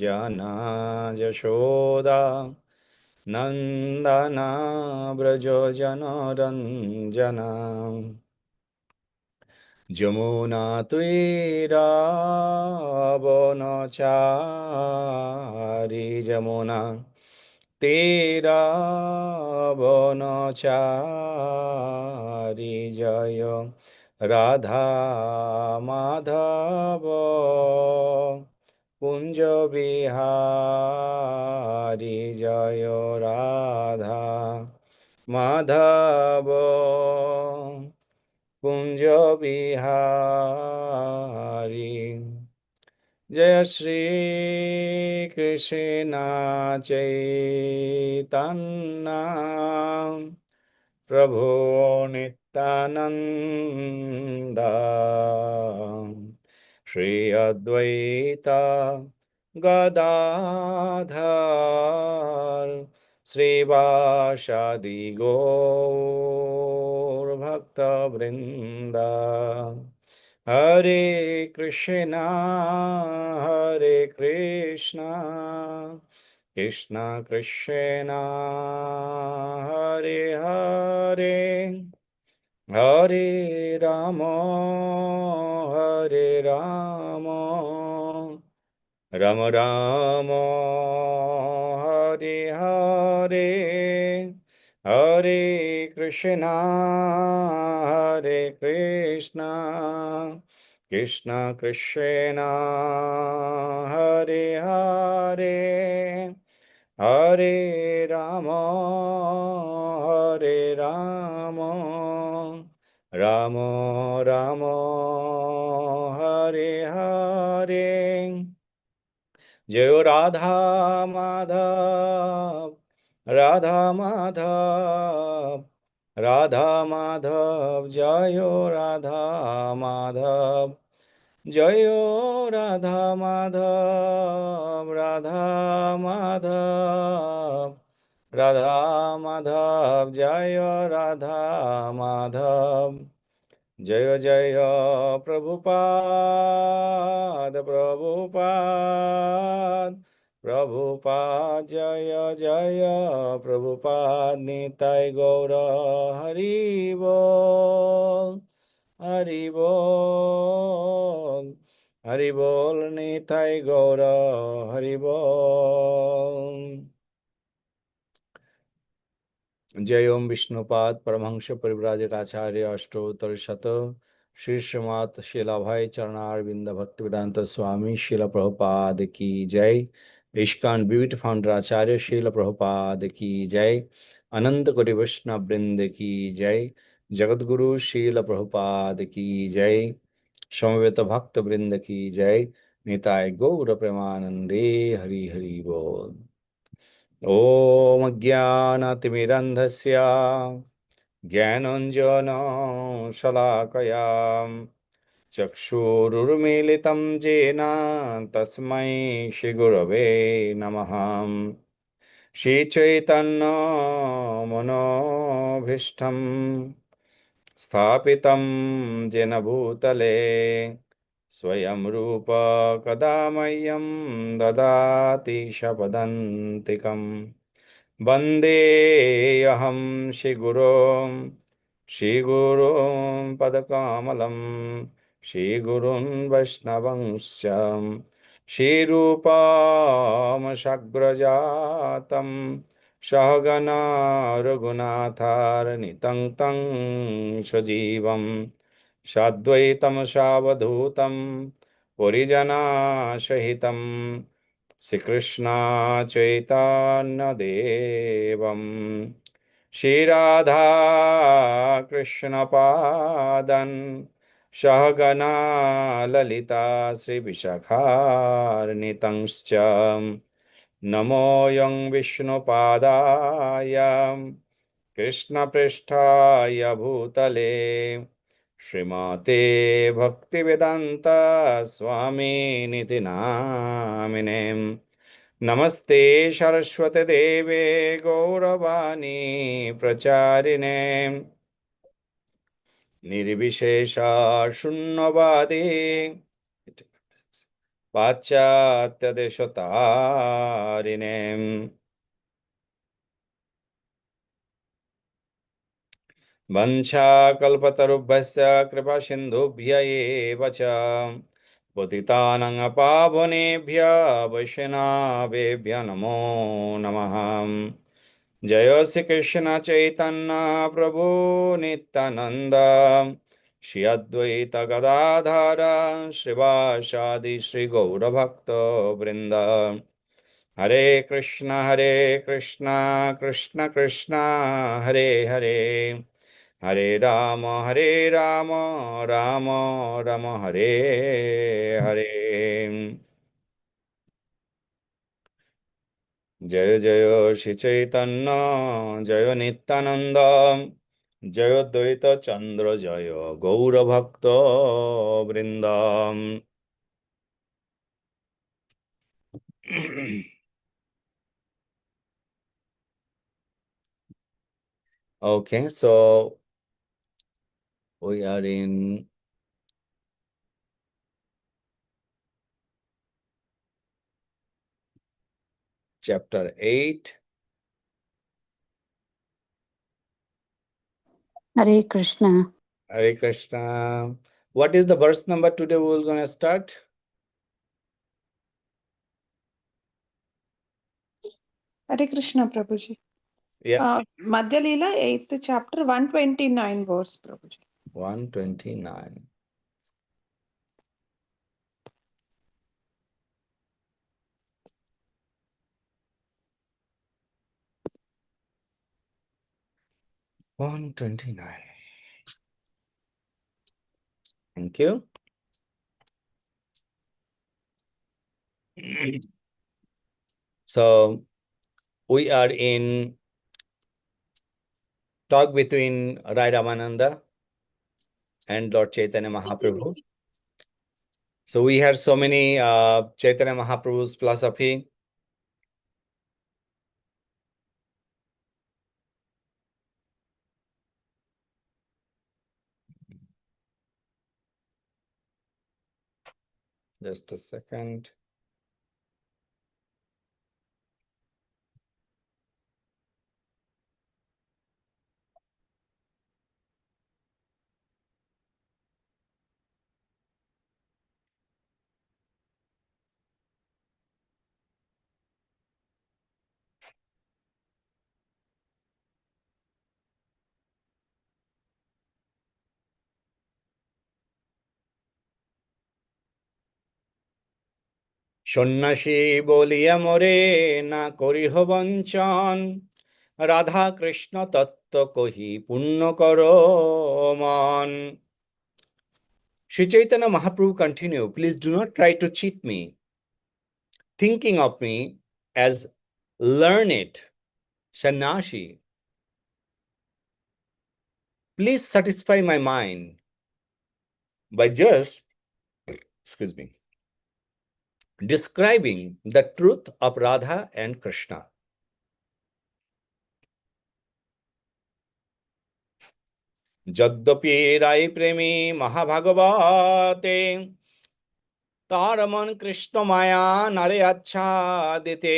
जना यशोदा नन्दना व्रजजनरञ्जना যমুনাতীরাবনচারী যমুনা তীরাবনচারী জয় রাধা মাধব কুঞ্জ বিহারী জয় রাধা মাধব কুঞ্জ বিহারী জয় শ্রী কৃষ্ণ চৈতন্য প্রভু নিত্যানন্দ শ্রী অদ্বৈত গদাধর শ্রীবাসাদি গৌর ভক্তবৃন্দ হরে কৃষ্ণ হরে কৃষ্ণ কৃষ্ণ কৃষ্ণ হরে হরে হরে রাম হরে রাম রাম রাম হরে হরে হরে কৃষ্ণ হরে কৃষ্ণ কৃষ্ণ কৃষ্ণ হরে হরে হরে রাম হরে রাম রাম রাম হরে হরে জয় রাধা মাধব রাধা মাধব রাধা মাধব জয় রাধা মাধব জয় রাধা মাধব রাধা মাধব রাধা মাধব জয় রাধা মাধব জয় জয় প্রভুপাদ প্রভুপাদ প্রভুপাদ জয় জয় প্রভুপাদ নিতাই গৌর হরি বল হরি বল হরি বল নিতাই গৌর হরি বল जय ओम विष्णुपाद परमहंस परिव्राजक आचार्य अष्टोत्तर शत शीर्षमात शिला भाई चरणारविंद भक्तिवेदांत स्वामी शिला प्रभुपाद की जय इस्कॉन बीट फाउंडर आचार्य शिला प्रभुपाद की जय अनंत कोटि वैष्णव वृंद की जय जगतगुरु शिला प्रभुपाद की जय समवेत भक्त वृंद की जय निताय गौर प्रेमानंदे हरि हरि बोल। ॐ अज्ञानतिमिरन्धस्य ज्ञानाञ्जनशलाकया चक्षुरुर्मीलितं येन तस्मै श्रीगुरवे नमः। श्रीचैतन्यमनोभीष्टं स्थापितं येन भूतले स्वयं रूप कदा मह्यं ददाति शपदन्तिकम् वन्देऽहं श्रीगुरुं पदकमलं श्रीगुरुन् वैष्णवंश्च श्रीरूपं साग्रजातं सहगणा रघुनाथार्नितं तं सजीवं साद्वैतं सावधूतं परिजनासहितं श्रीकृष्ण चैतन्यदेवं श्रीराधा कृष्णपादन् सहगणा ललिता श्रीविशाखान्वितंश्च नमोऽयं विष्णुपादाय कृष्णपृष्ठाय भूतले श्रीमते भक्तिवेदान्ता स्वामिनिति नामिने नमस्ते सरस्वती देवे गौरवाणी प्रचारिणे निर्विशेष शून्यवादी पाश्चात्यदेशतारिणे वंशाकल्पतरुभ्यश्च कृपासिन्धुभ्य एव च पतितानां पावनेभ्य वैष्णवेभ्य नमो नमः। जय श्री कृष्ण चैतन्य प्रभु नित्यानंद श्री अद्वैत गदाधर श्रीवासादि श्री गौरभक्त वृंद। हरे कृष्ण कृष्ण कृष्ण हरे हरे, हरे राम राम राम हरे हरे। जय जय श्री चैतन्य जय नित्यानंद जय द्वैत चंद्र जय गौरभक्त वृंद। Okay, so we are in chapter 8. Hare Krishna. Hare Krishna. What is the verse number today we're going to start? Hare Krishna, Prabhuji. Yeah. Madhya Leela, 8th chapter, 129 verse, Prabhuji. 129. Thank you. So we are in talk between Rai Ramananda and Lord Chaitanya Mahaprabhu. So we had so many Chaitanya Mahaprabhu's philosophy. Just a second. সন্ন্যাসী বলিয়া মোরে না করিহ বঞ্চন, রাধা কৃষ্ণ তত্ত্ব কহি পুণ্য কর মন। Sri Chaitanya Mahaprabhu continue, please do not try to cheat me, thinking of me as learned sannyasi. Please satisfy my mind by just, excuse me, describing the truth of Radha and Krishna. যদ্যপি রাই প্রেমী মহাভাগবতে, তার মন কৃষ্ণ মায়া নারে আচ্ছাদিতে,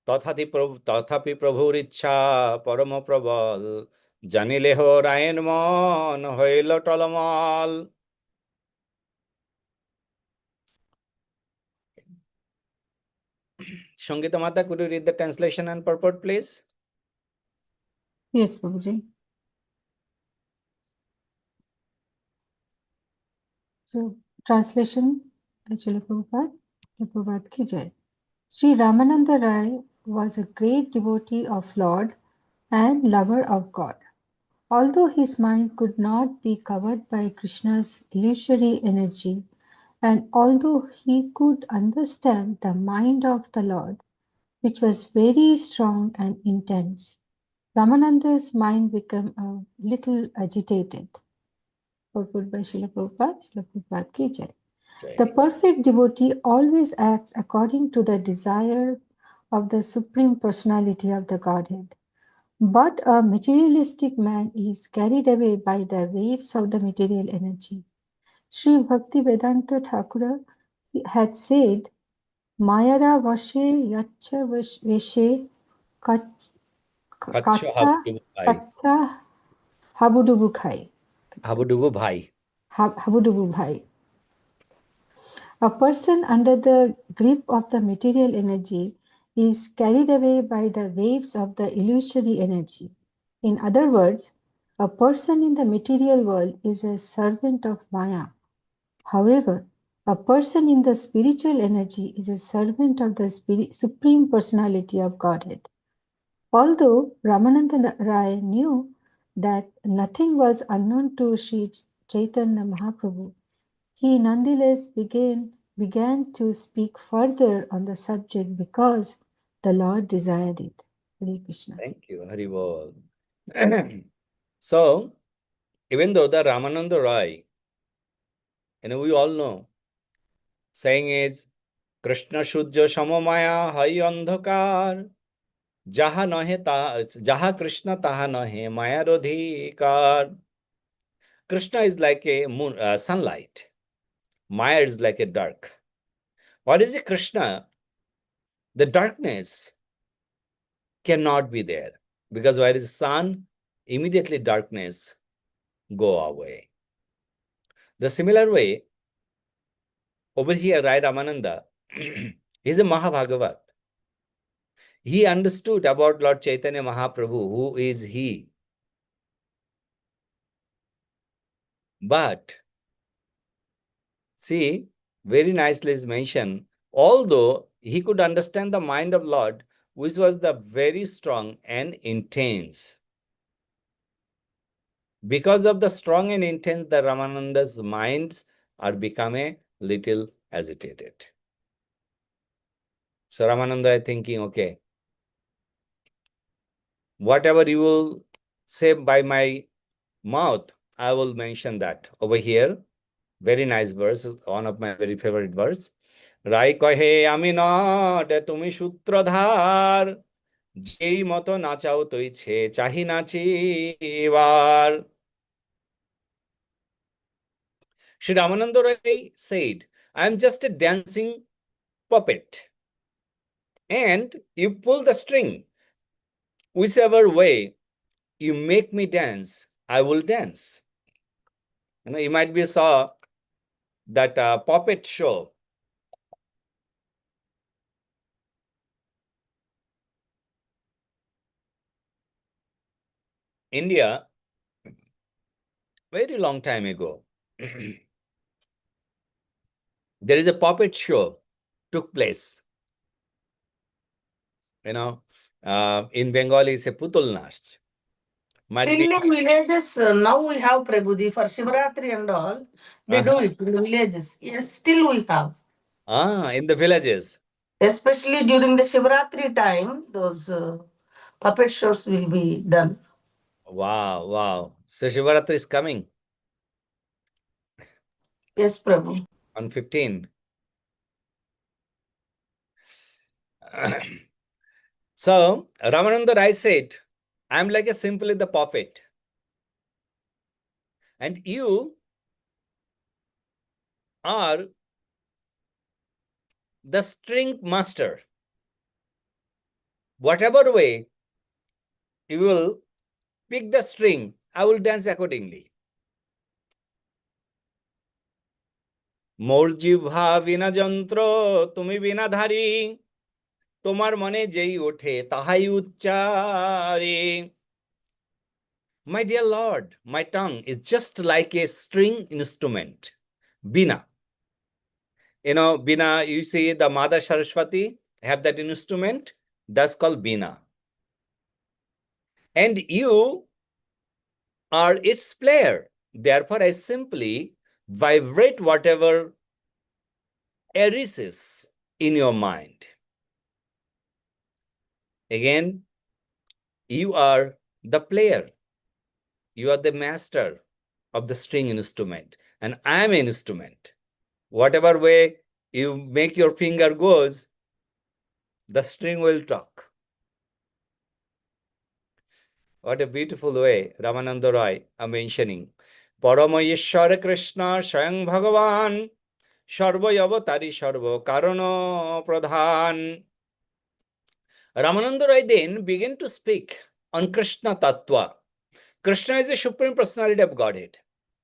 তথাপি প্রভুর ইচ্ছা পরম প্রবল, জানিলেহ রায়ের মন হইল টলমল। Sangita Mata, could you read the translation and purport, please? Yes, Prabhuji. So, translation, Srila Prabhupada ki jai. Sri Ramananda Rai was a great devotee of Lord and lover of God. Although his mind could not be covered by Krishna's illusory energy, and although he could understand the mind of the Lord, which was very strong and intense, Ramananda's mind became a little agitated. Purport by Srila Prabhupada ki jai. The perfect devotee always acts according to the desire of the Supreme Personality of the Godhead. But a materialistic man is carried away by the waves of the material energy. Sri Bhakti Vedanta Thakura had said, Mayara Vashe Yacha Veshe Kacho Kacha habudubu bhai. Kacha Habudubu Khai. Habudubu bhai. Habudubu Bhai. A person under the grip of the material energy is carried away by the waves of the illusory energy. In other words, a person in the material world is a servant of Maya. However, a person in the spiritual energy is a servant of the Supreme Personality of Godhead. Although Ramananda Rai knew that nothing was unknown to Sri Chaitanya Mahaprabhu, he nonetheless began to speak further on the subject because the Lord desired it. Hare Krishna. Thank you, Haribol. So, even though the Ramananda Rai, we all know, saying is, Krishna Shudja Samamaya Hai Andhakar, Jaha Nahe Jaha Krishna Taha Nahe Maya Rodhikar. Krishna is like a moon, sunlight. Maya is like a dark. What is a Krishna? The darkness cannot be there, because where is sun, immediately darkness go away. The similar way, over here, Rai Ramananda, he's a Mahabhagavat. He understood about Lord Chaitanya Mahaprabhu, who is he. But, see, very nicely is mentioned, although he could understand the mind of Lord, which was the very strong and intense. Because of the strong and intense, the Ramananda's minds are become a little agitated. So Ramananda is thinking, okay, whatever you will say by my mouth, I will mention that. Over here, very nice verse, one of my very favorite verse. Rai kahe ami not tumi sutradhar, jei moto nachao toiche chahi nachibar. Shri Ramananda Rai said, I am just a dancing puppet. And you pull the string. Whichever way you make me dance, I will dance. You might be saw that puppet show. India, very long time ago, there is a puppet show took place. In Bengali, it's a Putul Nash. Might Still be. in villages, now we have Prabhuji for Shivaratri and all. They do it in the villages. Yes, still we have. In the villages. Especially during the Shivaratri time, those puppet shows will be done. Wow, wow. So Shivaratri is coming Yes, Prabhu. on 15. So Ramananda Rai said, I'm like a simply the puppet. And you are the string master. Whatever way you will pick the string, I will dance accordingly. Mour জিহ্বা বিনা যন্ত্র তুমি বিনা ধারি তোমার মনে যেই ওঠে তাহাই উচ্চারে. My dear Lord, my tongue is just like a string instrument. Bina. Bina, you see the Mother Saraswati have that instrument. That's called Bina. And you are its player. Therefore, I simply vibrate whatever arises in your mind. Again, you are the player. You are the master of the string instrument. And I am an instrument. Whatever way you make your finger goes, the string will talk. What a beautiful way Ramananda Roy are mentioning. Parama Ishwara Krishna Swayam Bhagavan সর্বই অবতারী সর্ব কারণ প্রধান. Ramananda Rai then began to speak on Krishna Tattva. Krishna is the Supreme Personality of Godhead.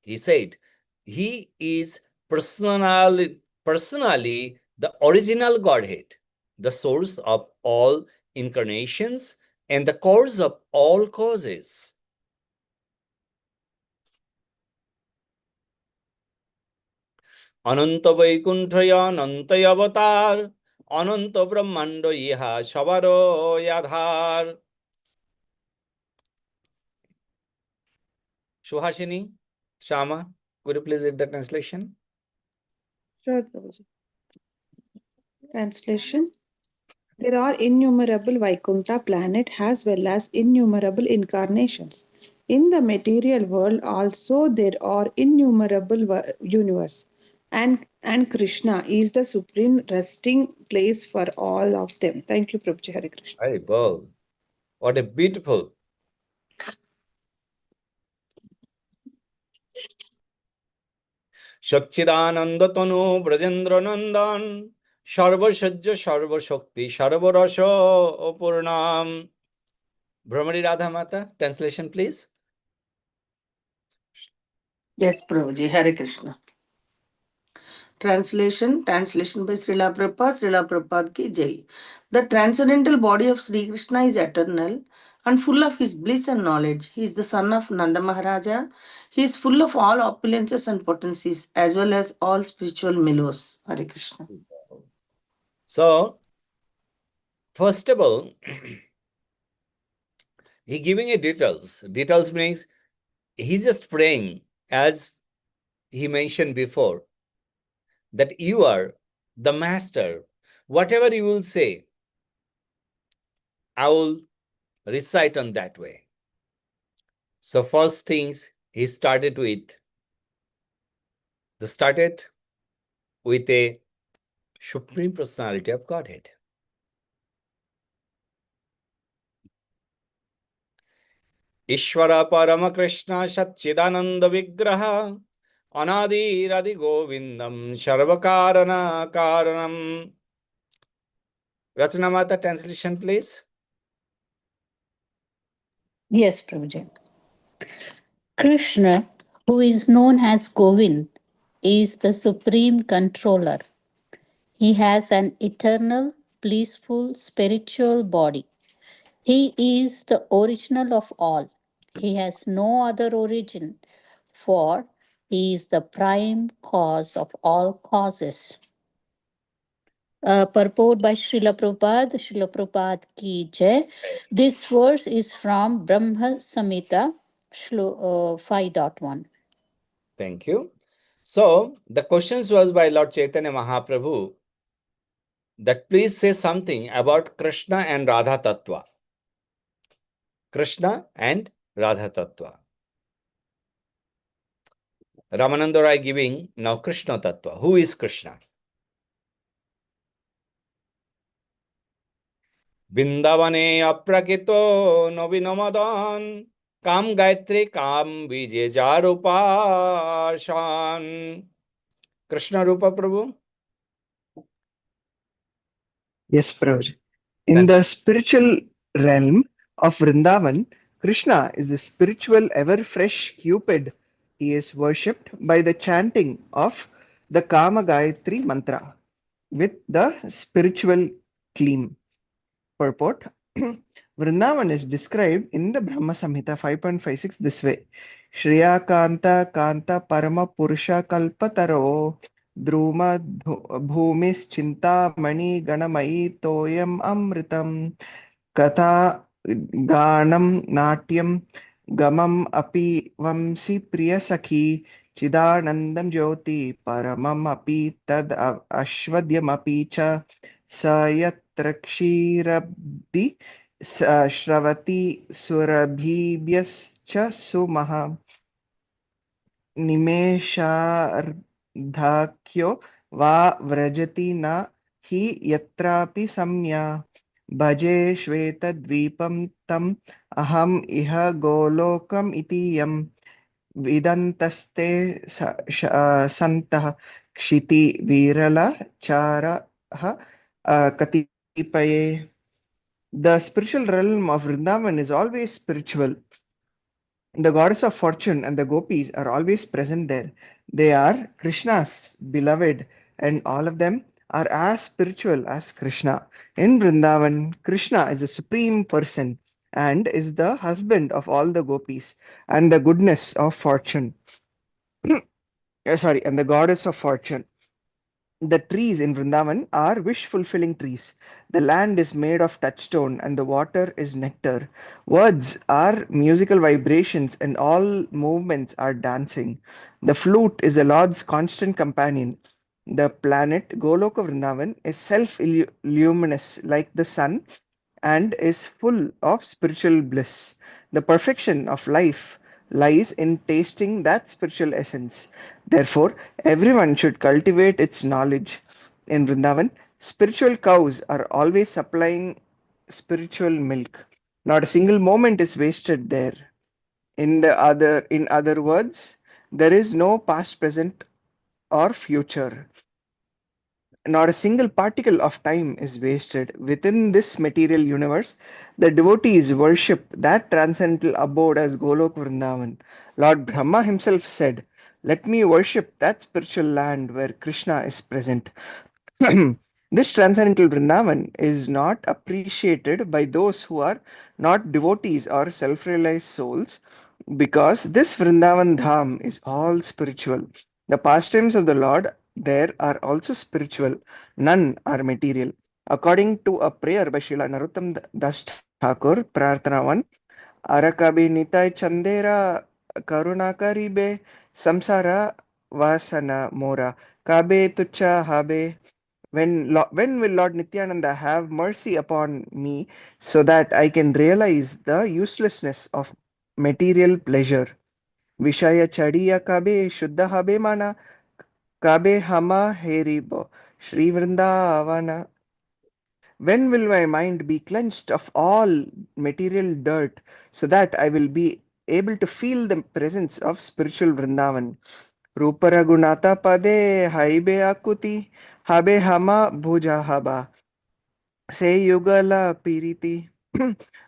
He said, he is personally the original Godhead, the source of all incarnations and the cause of all causes. অনন্ত বৈকুণ্ঠয় অনন্তই অবতার, অনন্ত ব্রহ্মাণ্ড ইহা সবার আধার. Suhasini, Shama, could you please read the translation? Sure, Prabhuji. Translation. There are innumerable Vaikuntha planet as well as innumerable incarnations. In the material world also there are innumerable universe. And Krishna is the supreme resting place for all of them. Thank you, Prabhuji. Hare Krishna. Very well. What a beautiful. সচ্চিদানন্দ তনু ব্রজেন্দ্র নন্দন, সর্বসজ্জ সর্বশক্তি সর্বরস Purnam. Brahmari Radha Mata, translation please. Yes, Prabhuji. Hare Krishna. Translation by Srila Prabhupada. Srila Prabhupada ki Jai. The transcendental body of Sri Krishna is eternal and full of his bliss and knowledge. He is the son of Nanda Maharaja. He is full of all opulences and potencies as well as all spiritual mellows. Hare Krishna. So, first of all, he giving a details. Details means he's just praying, as he mentioned before, that you are the master. Whatever you will say, I will recite on that way. So first things he started with a Supreme Personality of Godhead. Ishvara Parama Krishna Satchidananda Vigraha Anadiradi Govindam Sarvakarana Karanam. Rachana Mata, translation please. Yes, Prabhuji. Krishna, who is known as Govind, is the supreme controller. He has an eternal, blissful, spiritual body. He is the original of all. He has no other origin, for he is the prime cause of all causes. Purport by Srila Prabhupada. Srila Prabhupada ki jai. This verse is from Brahma Samhita 5.1. Thank you. So the questions was by Lord Chaitanya Mahaprabhu that please say something about Krishna and Radha Tattva. Krishna and Radha Tattva. Ramananda Rai giving now Krishna Tattva. Who is Krishna? Vindavane aprakito novinamadan kam gayatri kam vije jarupashan. Krishna Rupa Prabhu. Yes, Prabhuji. In the spiritual realm of Vrindavan, Krishna is the spiritual ever-fresh Cupid. He is worshipped by the chanting of the Kama Gayatri mantra with the spiritual gleam. Purport. Vrindavan is described in the Brahma Samhita 5.56 this way. Shriya Kanta Kanta Parama Purusha Kalpataro Druma Bhumis Chintamani Ganamayi Toyam Amritam Katha Ganam Natyam Gamam Api Vamsi Priya Sakhi Chidanandam Jyoti Paramam Api Tad Ashvadyam Api Cha Sayatrakshirabdi Shravati Surabhibhyascha Sumaha Nimeshaardhakyo Va Vrajati Na Hi Yatrapi Samya Bhaje Shvetadvipam Tam Aham Iha Golokam Itiyam Vidantaste santah kshiti virala chara katipaye. The spiritual realm of Vrindavan is always spiritual. The goddess of fortune and the gopis are always present there. They are Krishna's beloved, and all of them are as spiritual as Krishna. In Vrindavan, Krishna is the supreme person and is the husband of all the gopis and the goodness of fortune. Sorry, and the goddess of fortune. The trees in Vrindavan are wish fulfilling trees. The land is made of touchstone and the water is nectar. Words are musical vibrations and all movements are dancing. The flute is the Lord's constant companion. The planet Goloka Vrindavan is self luminous like the sun and is full of spiritual bliss. The perfection of life lies in tasting that spiritual essence. Therefore, everyone should cultivate its knowledge. In Vrindavan, spiritual cows are always supplying spiritual milk. Not a single moment is wasted there. In other words, there is no past, present, or future. Not a single particle of time is wasted. Within this material universe, the devotees worship that transcendental abode as Golok Vrindavan. Lord Brahma himself said, "Let me worship that spiritual land where Krishna is present." This transcendental Vrindavan is not appreciated by those who are not devotees or self realized souls because this Vrindavan Dham is all spiritual. The pastimes of the Lord there are also spiritual, none are material. According to a prayer by Srila Narottam Das Thakur, Prarthana 1, Arakabi Nitai Chandera Karuna Karibe Samsara Vasana Mora Kabe Tucha Habe. When will Lord Nityananda have mercy upon me so that I can realize the uselessness of material pleasure? Vishaya Chadiya Kabe Shuddha Habe Mana Kabe Hama Heribo Shri Vrindavana. When will my mind be cleansed of all material dirt so that I will be able to feel the presence of spiritual Vrindavan? Ruparagunata Pade Haibe Akuti Habe Hama Bhuja Haba. Say Yugala Piriti.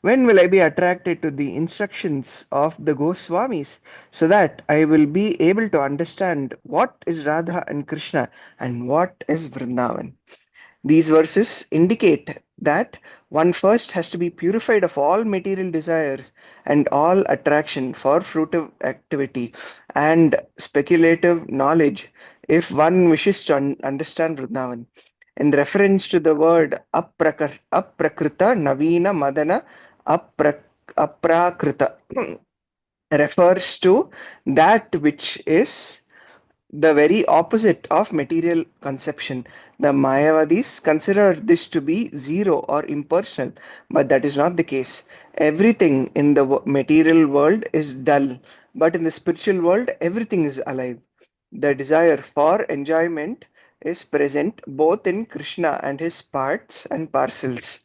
When will I be attracted to the instructions of the Goswamis so that I will be able to understand what is Radha and Krishna and what is Vrindavan? These verses indicate that one first has to be purified of all material desires and all attraction for fruitive activity and speculative knowledge if one wishes to understand Vrindavan. In reference to the word aprakrita, navina, madana, aprakrita refers to that which is the very opposite of material conception. The Mayavadis consider this to be zero or impersonal, but that is not the case. Everything in the material world is dull, but in the spiritual world, everything is alive. The desire for enjoyment is present both in Krishna and his parts and parcels,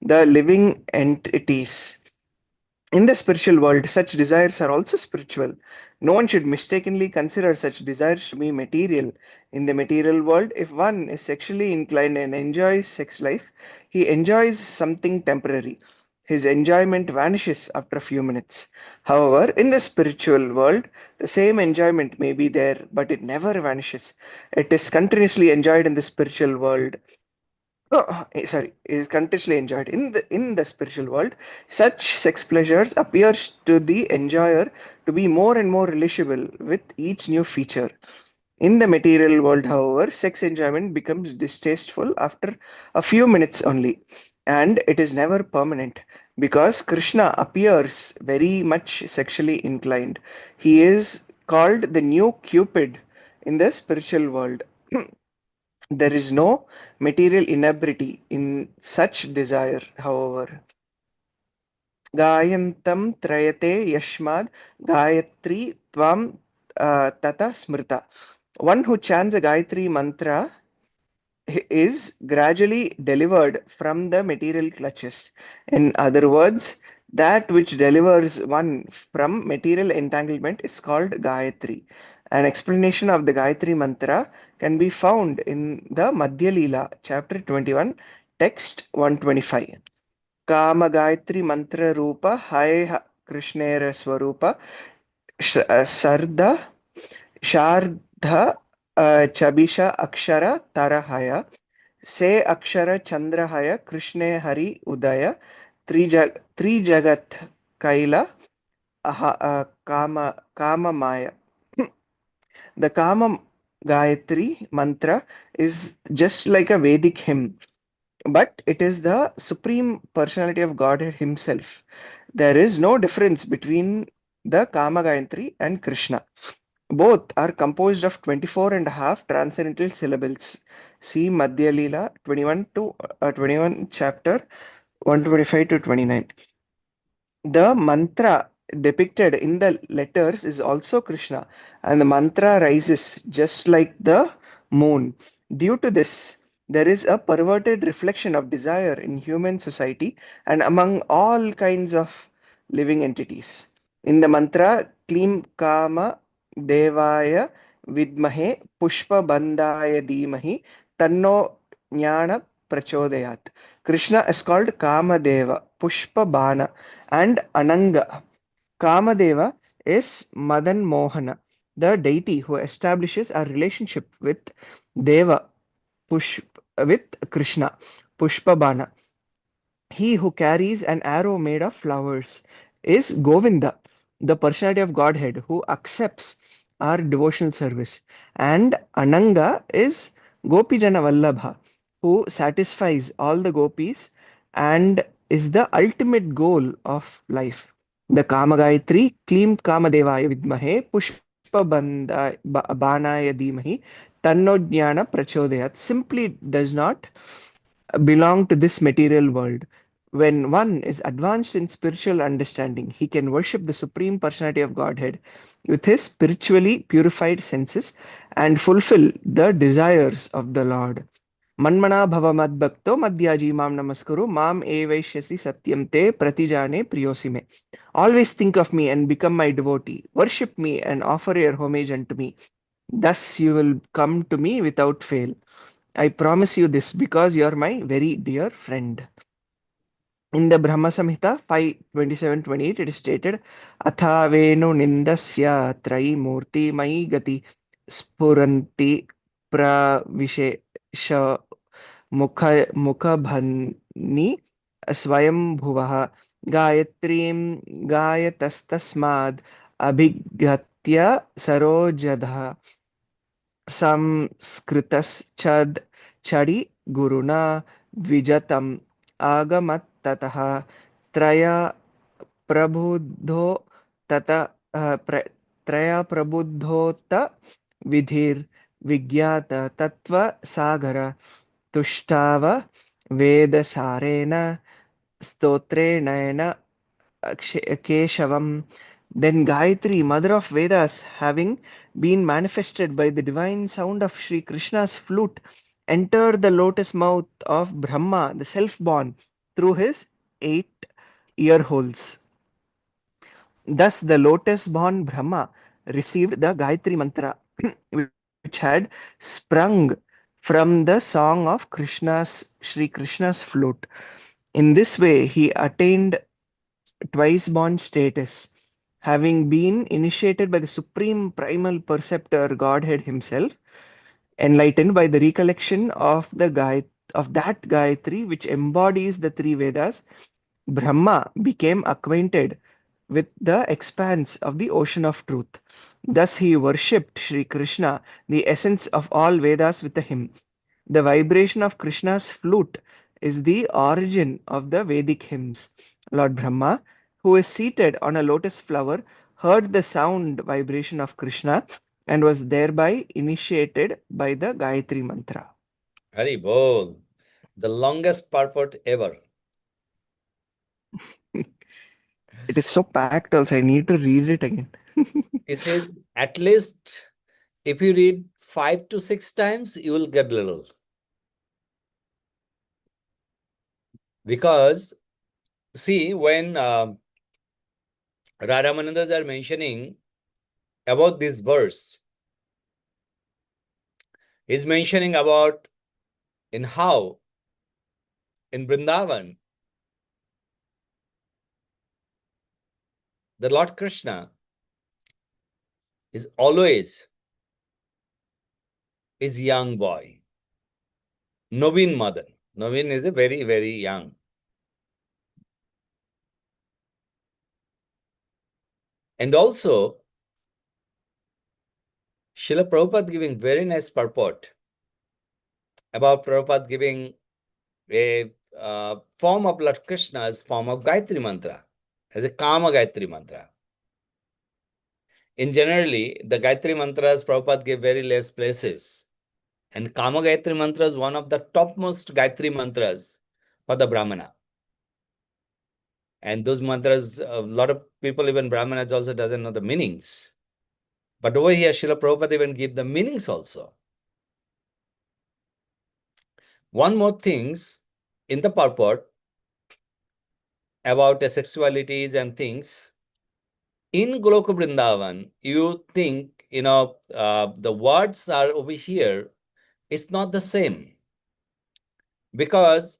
the living entities. In the spiritual world, such desires are also spiritual. No one should mistakenly consider such desires to be material. In the material world, if one is sexually inclined and enjoys sex life, he enjoys something temporary. His enjoyment vanishes after a few minutes. However, in the spiritual world, the same enjoyment may be there, but it never vanishes. It is continuously enjoyed in the spiritual world. Sorry, is continuously enjoyed in the spiritual world. Such sex pleasures appears to the enjoyer to be more and more relishable with each new feature. In the material world, however, sex enjoyment becomes distasteful after a few minutes only, and it is never permanent because Krishna appears very much sexually inclined. He is called the new Cupid in the spiritual world. There is no material inebriety in such desire, however. Gayantam trayate yashmad gayatri tvam tata smrita. One who chants a Gayatri mantra is gradually delivered from the material clutches. In other words, That which delivers one from material entanglement is called Gayatri. An explanation of the Gayatri mantra can be found in the Madhya Leela, chapter 21, text 125. Kama Gayatri mantra rupa hai Krishnera swarupa sarda Shardha Chabisha Akshara Tarahaya Se Akshara Chandrahaya Krishne Hari Udaya Trijagat Kaila Kama Maya. The Kama Gayatri mantra is just like a Vedic hymn, but it is the supreme personality of God Himself. There is no difference between the Kama Gayatri and Krishna. Both are composed of 24 and a half transcendental syllables. See Madhya Leela 21 chapter 125 to 29. The mantra depicted in the letters is also Krishna, and the mantra rises just like the moon. Due to this, there is a perverted reflection of desire in human society and among all kinds of living entities. In the mantra, Klim Kama Devaya Vidmahe Pushpa Bandaya Dhimahi Tanno Jnana Prachodayat. Krishna is called Kamadeva, Pushpa Bana, and Ananga. Kamadeva is Madan Mohana, the deity who establishes a relationship with Deva, Push, with Krishna, Pushpabana. He who carries an arrow made of flowers is Govinda, the personality of Godhead who accepts our devotional service. And Ananga is Gopijana Vallabha, who satisfies all the gopis and is the ultimate goal of life. The Kama Gayatri, Klim Kamadevaya Vidmahe, Pushpa Banaya Dhimahi, Tanno Jnana Prachodayat simply does not belong to this material world. When one is advanced in spiritual understanding, he can worship the Supreme Personality of Godhead with his spiritually purified senses and fulfill the desires of the Lord. Manmana bhava madbhakto madhyaji mam namaskuru mam evaishyasi satyam te pratijane priyosime. Always think of me and become my devotee. Worship me and offer your homage unto me. Thus you will come to me without fail. I promise you this because you are my very dear friend. In the Brahma Samhita 5:27-28, it is stated, Athavenu nindasya trai murti mai gati spuranti pravishesha mukhabhani swayam bhuvah gayatrim gayatastasmad abhigatya sarojadha संस्कृतश्चद चडि गुरुणा द्विजतम् आगमत्ततः त्रया प्रबुद्धो तत त्रया प्रबुद्धोत विधिर्विज्ञात तत्त्वसागर तुष्टाव वेदसारेण स्तोत्रेण Keshavam. Then Gayatri, mother of Vedas, having been manifested by the divine sound of Sri Krishna's flute, entered the lotus mouth of Brahma, the self-born, through his 8 ear holes. Thus, the lotus-born Brahma received the Gayatri mantra, which had sprung from the song of Sri Krishna's flute. In this way, he attained twice born status, having been initiated by the supreme primal perceptor Godhead himself, enlightened by the recollection of that Gayatri which embodies the three Vedas. Brahma became acquainted with the expanse of the ocean of truth. Thus he worshipped Sri Krishna, the essence of all Vedas, with a hymn. The vibration of Krishna's flute is the origin of the Vedic hymns. Lord Brahma, who is seated on a lotus flower, heard the sound vibration of Krishna and was thereby initiated by the Gayatri mantra. Hari Bol, the longest purport ever. It is so packed also, I need to read it again. He says, at least if you read 5 to 6 times, you will get little. Because see, when Radhamanandas are mentioning about this verse, he's mentioning about in how in Vrindavan, the Lord Krishna is always is young boy. Naveen Madan. Naveen is a very, very young. And also, Srila Prabhupada giving very nice purport about Prabhupada giving a form of Lord Krishna as form of Gayatri Mantra, as a Kama Gayatri Mantra. In generally, the Gayatri Mantras, Prabhupada gave very less places. And Kama Gayatri Mantra is one of the topmost Gayatri Mantras for the Brahmana. And those mantras, a lot of people, even Brahmanas, also doesn't know the meanings. But over here, Srila Prabhupada even give the meanings also. One more things in the purport about sexualities and things. In Goloka Vrindavan, you think, the words are over here. It's not the same. Because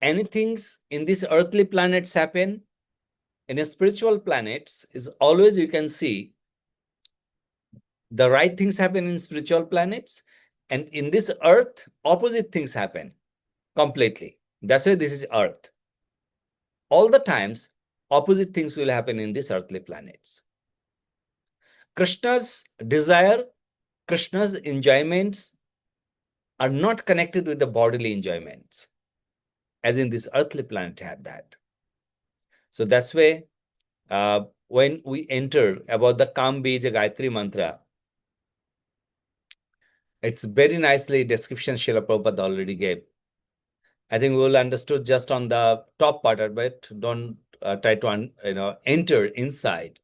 anything in these earthly planets happen, in a spiritual planets is always you can see the right things happen in spiritual planets, and in this earth, opposite things happen completely. That's why this is earth. All the times, opposite things will happen in these earthly planets. Krishna's desire, Krishna's enjoyments are not connected with the bodily enjoyments, as in this earthly planet had that. So that's why when we enter about the Kam Bija Gayatri Mantra, it's very nicely description Srila Prabhupada already gave. I think we will understood just on the top part of it. Don't try to enter inside.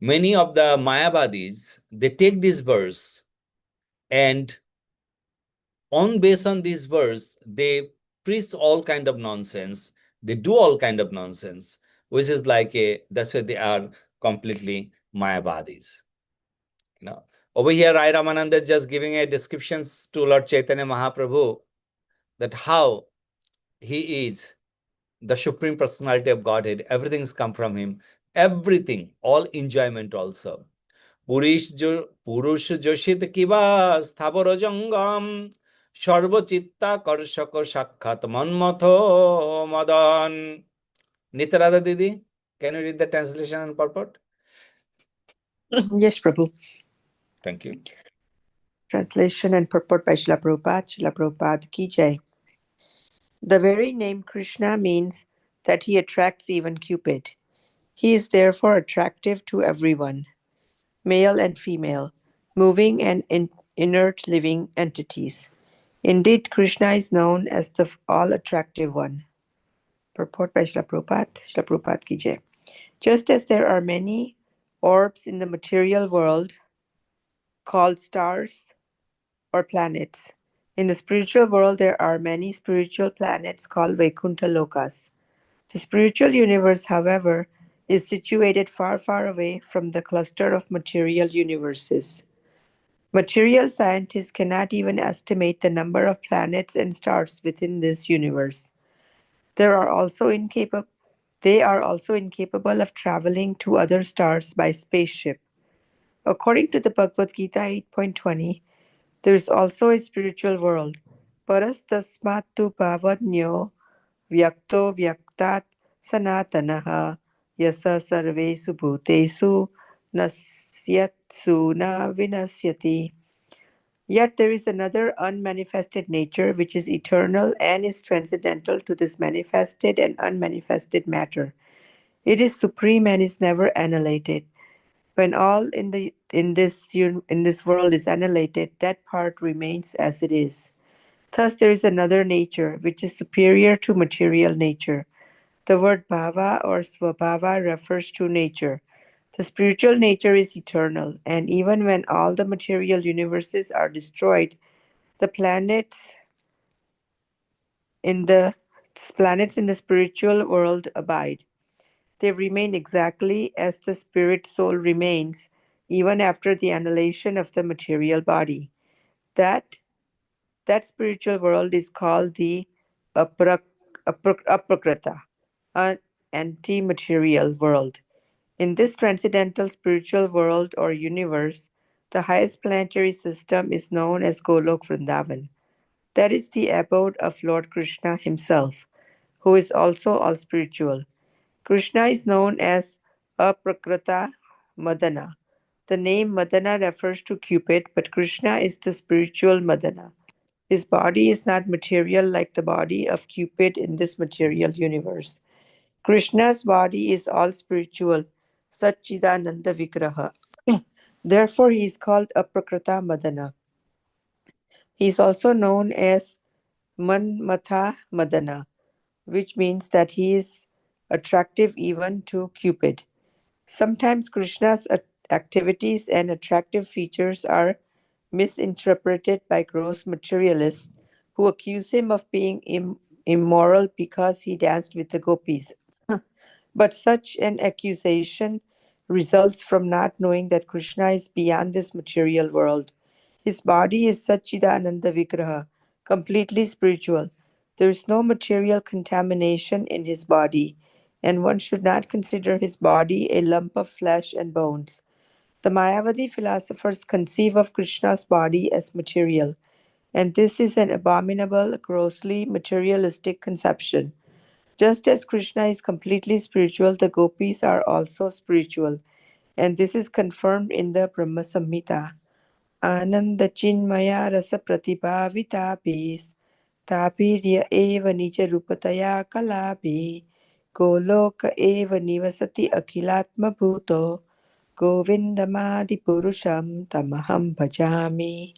Many of the Mayavadis, they take this verse and based on this verse, they preach all kind of nonsense. They do all kind of nonsense, which is that's why they are completely Mayavadis. Over here, Rai Ramananda just giving a descriptions to Lord Chaitanya Mahaprabhu that how he is the Supreme Personality of Godhead. Everything's come from him. Everything, all enjoyment also. Purush Joshit Kiva Sthabara Jangam Sarvachitta Karshaka Shakhat Manmatho Madan. Nitarada Didi, can you read the translation and purport? Yes, Prabhu. Thank you. Translation and purport by Srila Prabhupada. Srila Prabhupada Ki Jai. The very name Krishna means that he attracts even Cupid. He is therefore attractive to everyone, male and female, moving and inert living entities. Indeed, Krishna is known as the all-attractive one. Purport by Srila Prabhupada. Srila Prabhupada Ki Jai. Just as there are many orbs in the material world called stars or planets, in the spiritual world there are many spiritual planets called Vaikuntha Lokas. The spiritual universe, however, is situated far, far away from the cluster of material universes. Material scientists cannot even estimate the number of planets and stars within this universe. They are also incapable of traveling to other stars by spaceship. According to the Bhagavad Gita 8.20, there is also a spiritual world. Parastasmatu bhavanyo vyakto vyaktat sanatanaha yasa sarvesu bhutesu nasyatsu na vinasyati. Yet there is another unmanifested nature which is eternal and is transcendental to this manifested and unmanifested matter. It is supreme and is never annihilated. When all in this world is annihilated, that part remains as it is. Thus, there is another nature which is superior to material nature. The word bhava or svabhava refers to nature. The spiritual nature is eternal, and even when all the material universes are destroyed, the planets in the planets in the spiritual world abide. They remain exactly as the spirit soul remains, even after the annihilation of the material body. That that spiritual world is called the aprakrita, an anti-material world. In this transcendental spiritual world or universe, the highest planetary system is known as Golok Vrindavan. That is the abode of Lord Krishna himself, who is also all spiritual. Krishna is known as Aprakrita Madana. The name Madana refers to Cupid, but Krishna is the spiritual Madana. His body is not material like the body of Cupid in this material universe. Krishna's body is all spiritual, Satchidananda Vigraha. Therefore, he is called Aprakrita Madana. He is also known as Manmatha Madana, which means that he is attractive even to Cupid. Sometimes Krishna's activities and attractive features are misinterpreted by gross materialists who accuse him of being immoral because he danced with the gopis. But such an accusation results from not knowing that Krishna is beyond this material world. His body is Satchidananda Vigraha, completely spiritual. There is no material contamination in his body, and one should not consider his body a lump of flesh and bones. The Mayavadi philosophers conceive of Krishna's body as material, and this is an abominable, grossly materialistic conception. Just as Krishna is completely spiritual, the gopis are also spiritual, and this is confirmed in the Brahma Samhita. Ananda Chinmaya Rasa Pratibhavitapi Tapirya Eva Nija Rupataya Kalapi Goloka Eva Nivasati Akhilatma Bhuto Govindamadi Purusham Tamaham Bhajami.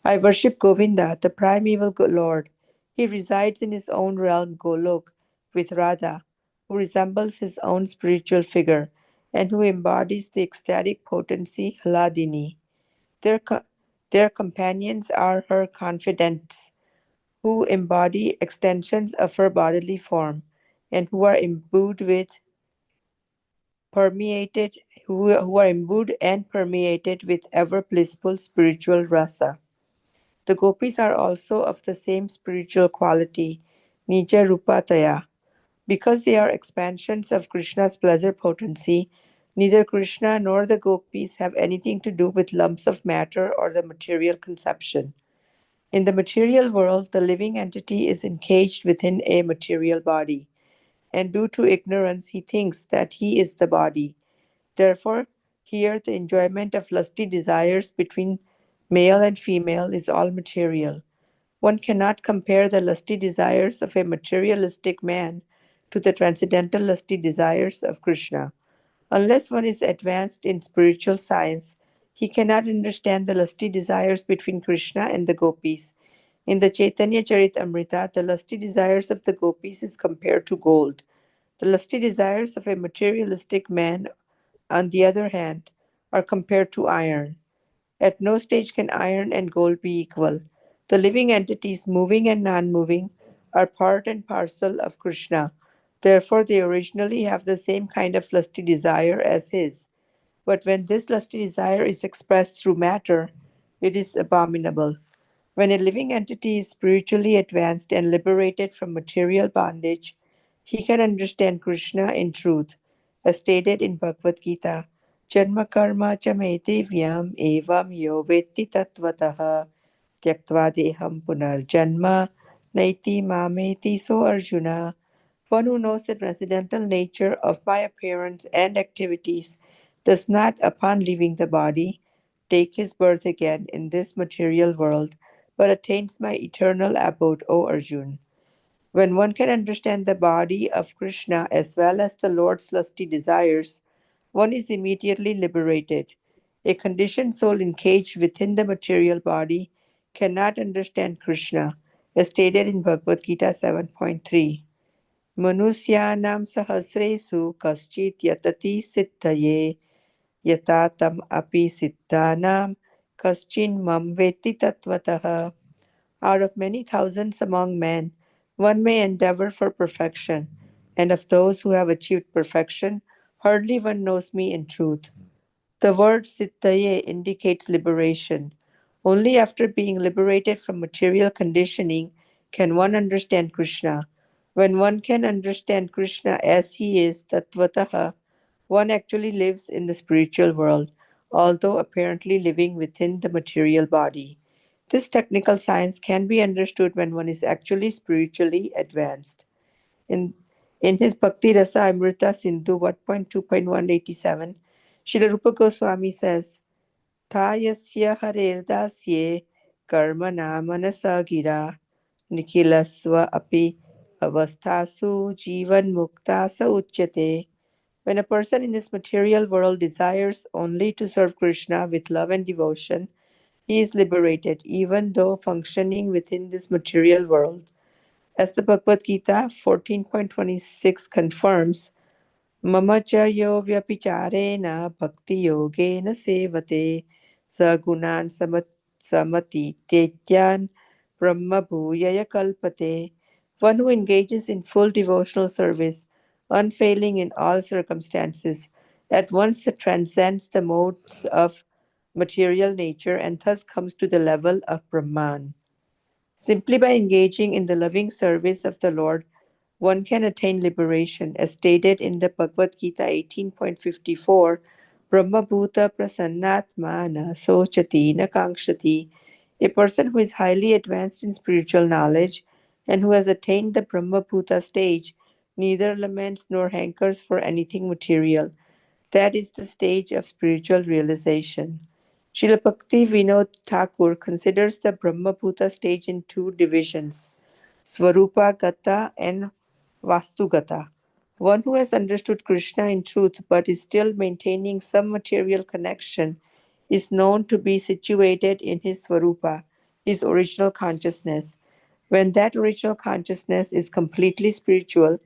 I worship Govinda, the primeval Lord. He resides in his own realm, Golok, with Radha, who resembles his own spiritual figure and who embodies the ecstatic potency Hladini. Their, co- their companions are her confidants, who embody extensions of her bodily form and who are imbued with permeated who are imbued and permeated with ever blissful spiritual rasa. The gopis are also of the same spiritual quality, Nija Rupataya. Because they are expansions of Krishna's pleasure potency, neither Krishna nor the gopis have anything to do with lumps of matter or the material conception. In the material world, the living entity is encaged within a material body, and due to ignorance, he thinks that he is the body. Therefore, here the enjoyment of lusty desires between male and female is all material. One cannot compare the lusty desires of a materialistic man to the transcendental lusty desires of Krishna. Unless one is advanced in spiritual science, he cannot understand the lusty desires between Krishna and the gopis. In the Chaitanya Charitamrita, the lusty desires of the gopis is compared to gold. The lusty desires of a materialistic man, on the other hand, are compared to iron. At no stage can iron and gold be equal. The living entities, moving and non moving, are part and parcel of Krishna. Therefore, they originally have the same kind of lusty desire as his. But when this lusty desire is expressed through matter, it is abominable. When a living entity is spiritually advanced and liberated from material bondage, he can understand Krishna in truth, as stated in Bhagavad Gita. Janma karma cha me divyam evam yo vetti tattvataha tyaktva deham punarjanma naiti mameti so Arjuna. One who knows the transcendental nature of my appearance and activities does not, upon leaving the body, take his birth again in this material world, but attains my eternal abode, O Arjun. When one can understand the body of Krishna as well as the Lord's lusty desires, one is immediately liberated. A conditioned soul encaged within the material body cannot understand Krishna, as stated in Bhagavad Gita 7.3. Manusyanam sahasresu kaschit yatati siddhaye yata tam api siddhanam kaschin mam veti tattvataha. Out of many thousands among men, One may endeavor for perfection, and of those who have achieved perfection, hardly one knows me in truth. The word Sittaye indicates liberation. Only after being liberated from material conditioning can one understand Krishna. When one can understand Krishna as he is, Tattvataha, one actually lives in the spiritual world, although apparently living within the material body. This technical science can be understood when one is actually spiritually advanced. In, in his Bhakti Rasa Amrita Sindhu 1.2.187, Srila Rupa Goswami says, Thayasya haredasye karmana manasa gira nikhilasva api avasthasu jivan mukta sa uchyate. When a person in this material world desires only to serve Krishna with love and devotion, he is liberated, even though functioning within this material world. As the Bhagavad Gita 14.26 confirms, Mama cha yo vyapicharena bhakti yogena sevate sagunan samati tetyan brahma bhuyaya kalpate. One who engages in full devotional service, unfailing in all circumstances, at once transcends the modes of material nature and thus comes to the level of Brahman. Simply by engaging in the loving service of the Lord, one can attain liberation, as stated in the Bhagavad Gita 18.54, Brahmabhuta prasannatmana sochati na kankshati. A person who is highly advanced in spiritual knowledge and who has attained the Brahmabhuta stage neither laments nor hankers for anything material. That is the stage of spiritual realization. Srila Bhakti Vinod Thakur considers the Brahmabhuta stage in two divisions, Swarupa Gata and Vastugata. One who has understood Krishna in truth but is still maintaining some material connection is known to be situated in his Swarupa, his original consciousness. When that original consciousness is completely spiritual,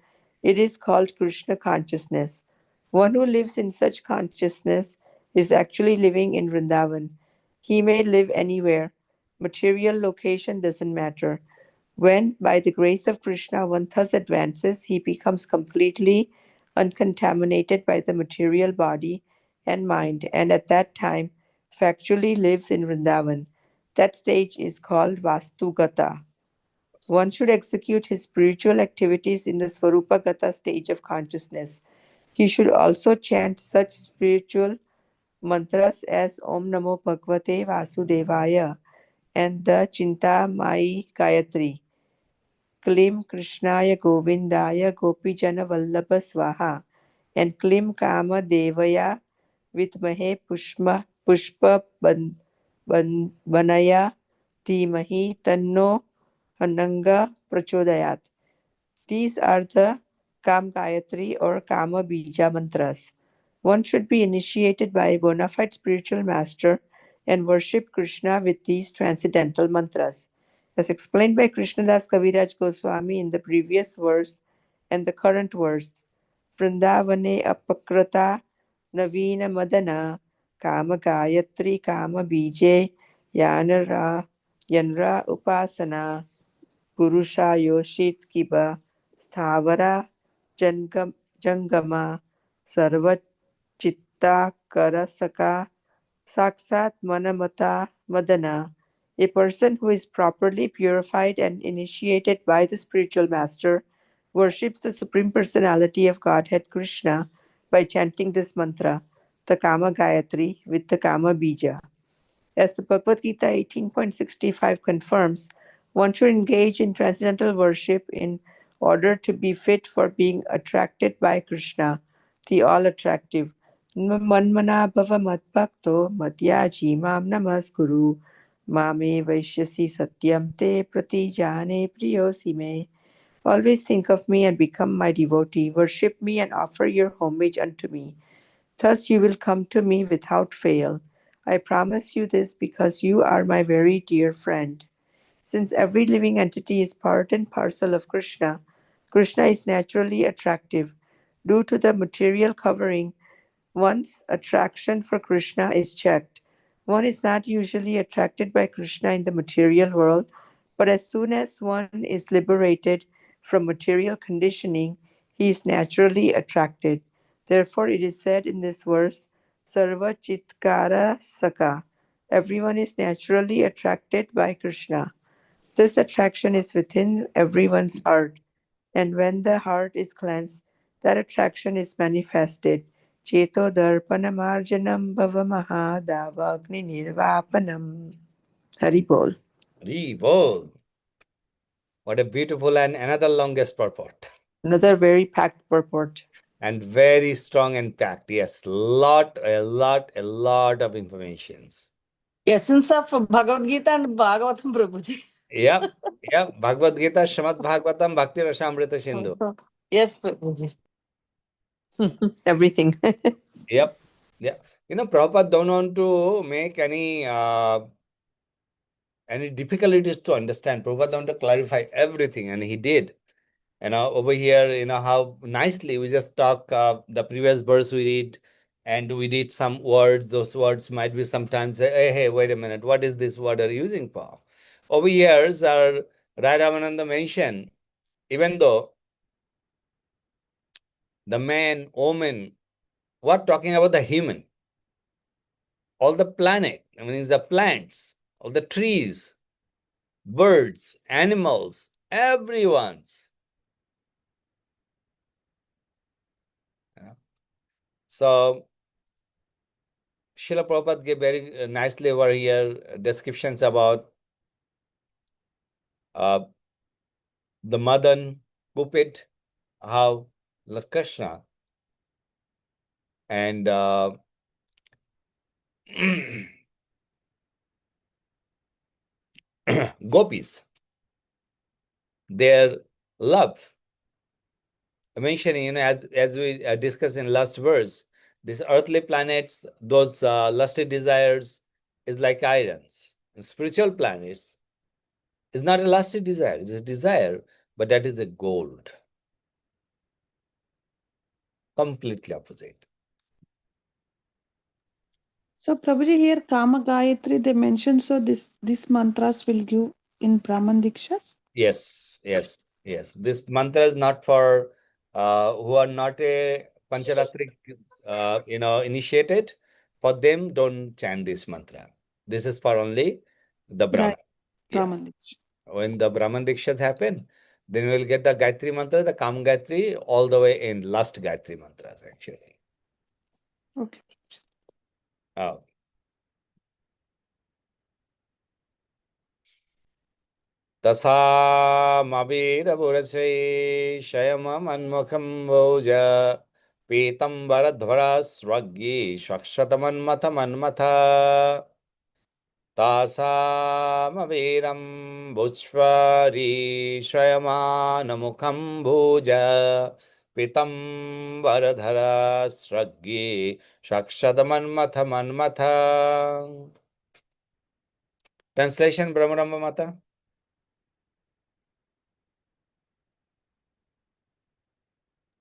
it is called Krishna consciousness. One who lives in such consciousness is actually living in Vrindavan. He may live anywhere. Material location doesn't matter. When, by the grace of Krishna, one thus advances, he becomes completely uncontaminated by the material body and mind, and at that time factually lives in Vrindavan. That stage is called Vastugata. One should execute his spiritual activities in the Swarupagata stage of consciousness. He should also chant such spiritual mantras as Om Namo Bhagavate Vasudevaya and the Chintamai Gayatri. Klim Krishnaya Govindaya Gopijana Vallabha Swaha and Klim Kama Devaya Vidmahe Pushpa Banaya Dhimahi Tanno Ananga Prachodayat. These are the Kam Gayatri or Kama Bija mantras. One should be initiated by a bona fide spiritual master and worship Krishna with these transcendental mantras. As explained by Krishnadas Kaviraj Goswami in the previous verse and the current verse, Vrindavane Apakrata Navina Madana Kama Gayatri Kama Bije Yanra Upasana Purusha Yoshit Kiba Sthavara Jangama Sarva Chitta Karasaka Saksat Manamata Madana. A person who is properly purified and initiated by the spiritual master worships the Supreme Personality of Godhead Krishna by chanting this mantra, the Kama Gayatri with the Kama Bija. As the Bhagavad Gita 18.65 confirms, one should engage in transcendental worship in order to be fit for being attracted by Krishna, the all-attractive. Manmana bhava madbhakto madhyaji mam namaskuru mame vaishyasi satyam te pratijane priyosi me. Always think of me and become my devotee. Worship me and offer your homage unto me. Thus you will come to me without fail. I promise you this because you are my very dear friend. Since every living entity is part and parcel of Krishna, Krishna is naturally attractive. Due to the material covering, one's attraction for Krishna is checked. One is not usually attracted by Krishna in the material world, but as soon as one is liberated, from material conditioning, he is naturally attracted. Therefore, it is said in this verse, Sarva Chitkara Saka. Everyone is naturally attracted by Krishna. This attraction is within everyone's heart, and when the heart is cleansed, that attraction is manifested. Cheto darpanamarjanam bhavamaha davagni nirvapanam. Hari Bol. Revolve. What a beautiful and another longest purport. Another very packed purport. And very strong and packed. Yes, a lot of informations. Essence of Bhagavad Gita and Bhagavatam, Prabhuji. Yep, Bhagavad Gita, Srimad Bhagavatam, Bhakti Rasamrita Sindhu. Yes, Prabhuji. Everything. Yep. Prabhupada don't want to make any difficulties to understand. Prabhupada want to clarify everything, and he did. Over here, how nicely we just talk the previous verse we read, and we read some words. Those words might be sometimes, hey, wait a minute, what is this word are you using for? Over here, Sir Rai Ramananda mentioned, even though the man, woman, we're talking about the human, all the planet, it's the plants, all the trees, birds, animals, everyone's. So, Srila Prabhupada gave very nicely over here descriptions about the Madan, Cupid, how Krishna and gopis, their love. Mentioning, as we discussed in last verse, these earthly planets, those lusty desires is like irons. And spiritual planets is not a lusty desire, it's a desire, but that is a gold. Completely opposite. So Prabhuji, here Kama Gayatri they mentioned, so this mantras will give in Brahman Dikshas? Yes. This mantra is not for who are not a Pancharatrik initiated. For them, don't chant this mantra. This is for only the Brahman. Right, Brahman Diksha. When the Brahman Dikshas happen, then we will get the Gayatri mantra, the Kam Gayatri, all the way in last Gayatri mantras actually. Okay. Oh. Tasamabiraburase Shayamamannmukham Voja Pitambaradhvara Swagye Shakshatamanmatha Manmatha Tasamaviram Bhushvari Shayamanamukham Bhuja Pitambaradhara Swagye Shakshatamanmatha Manmatha. Translation, Brahmaramba Mata.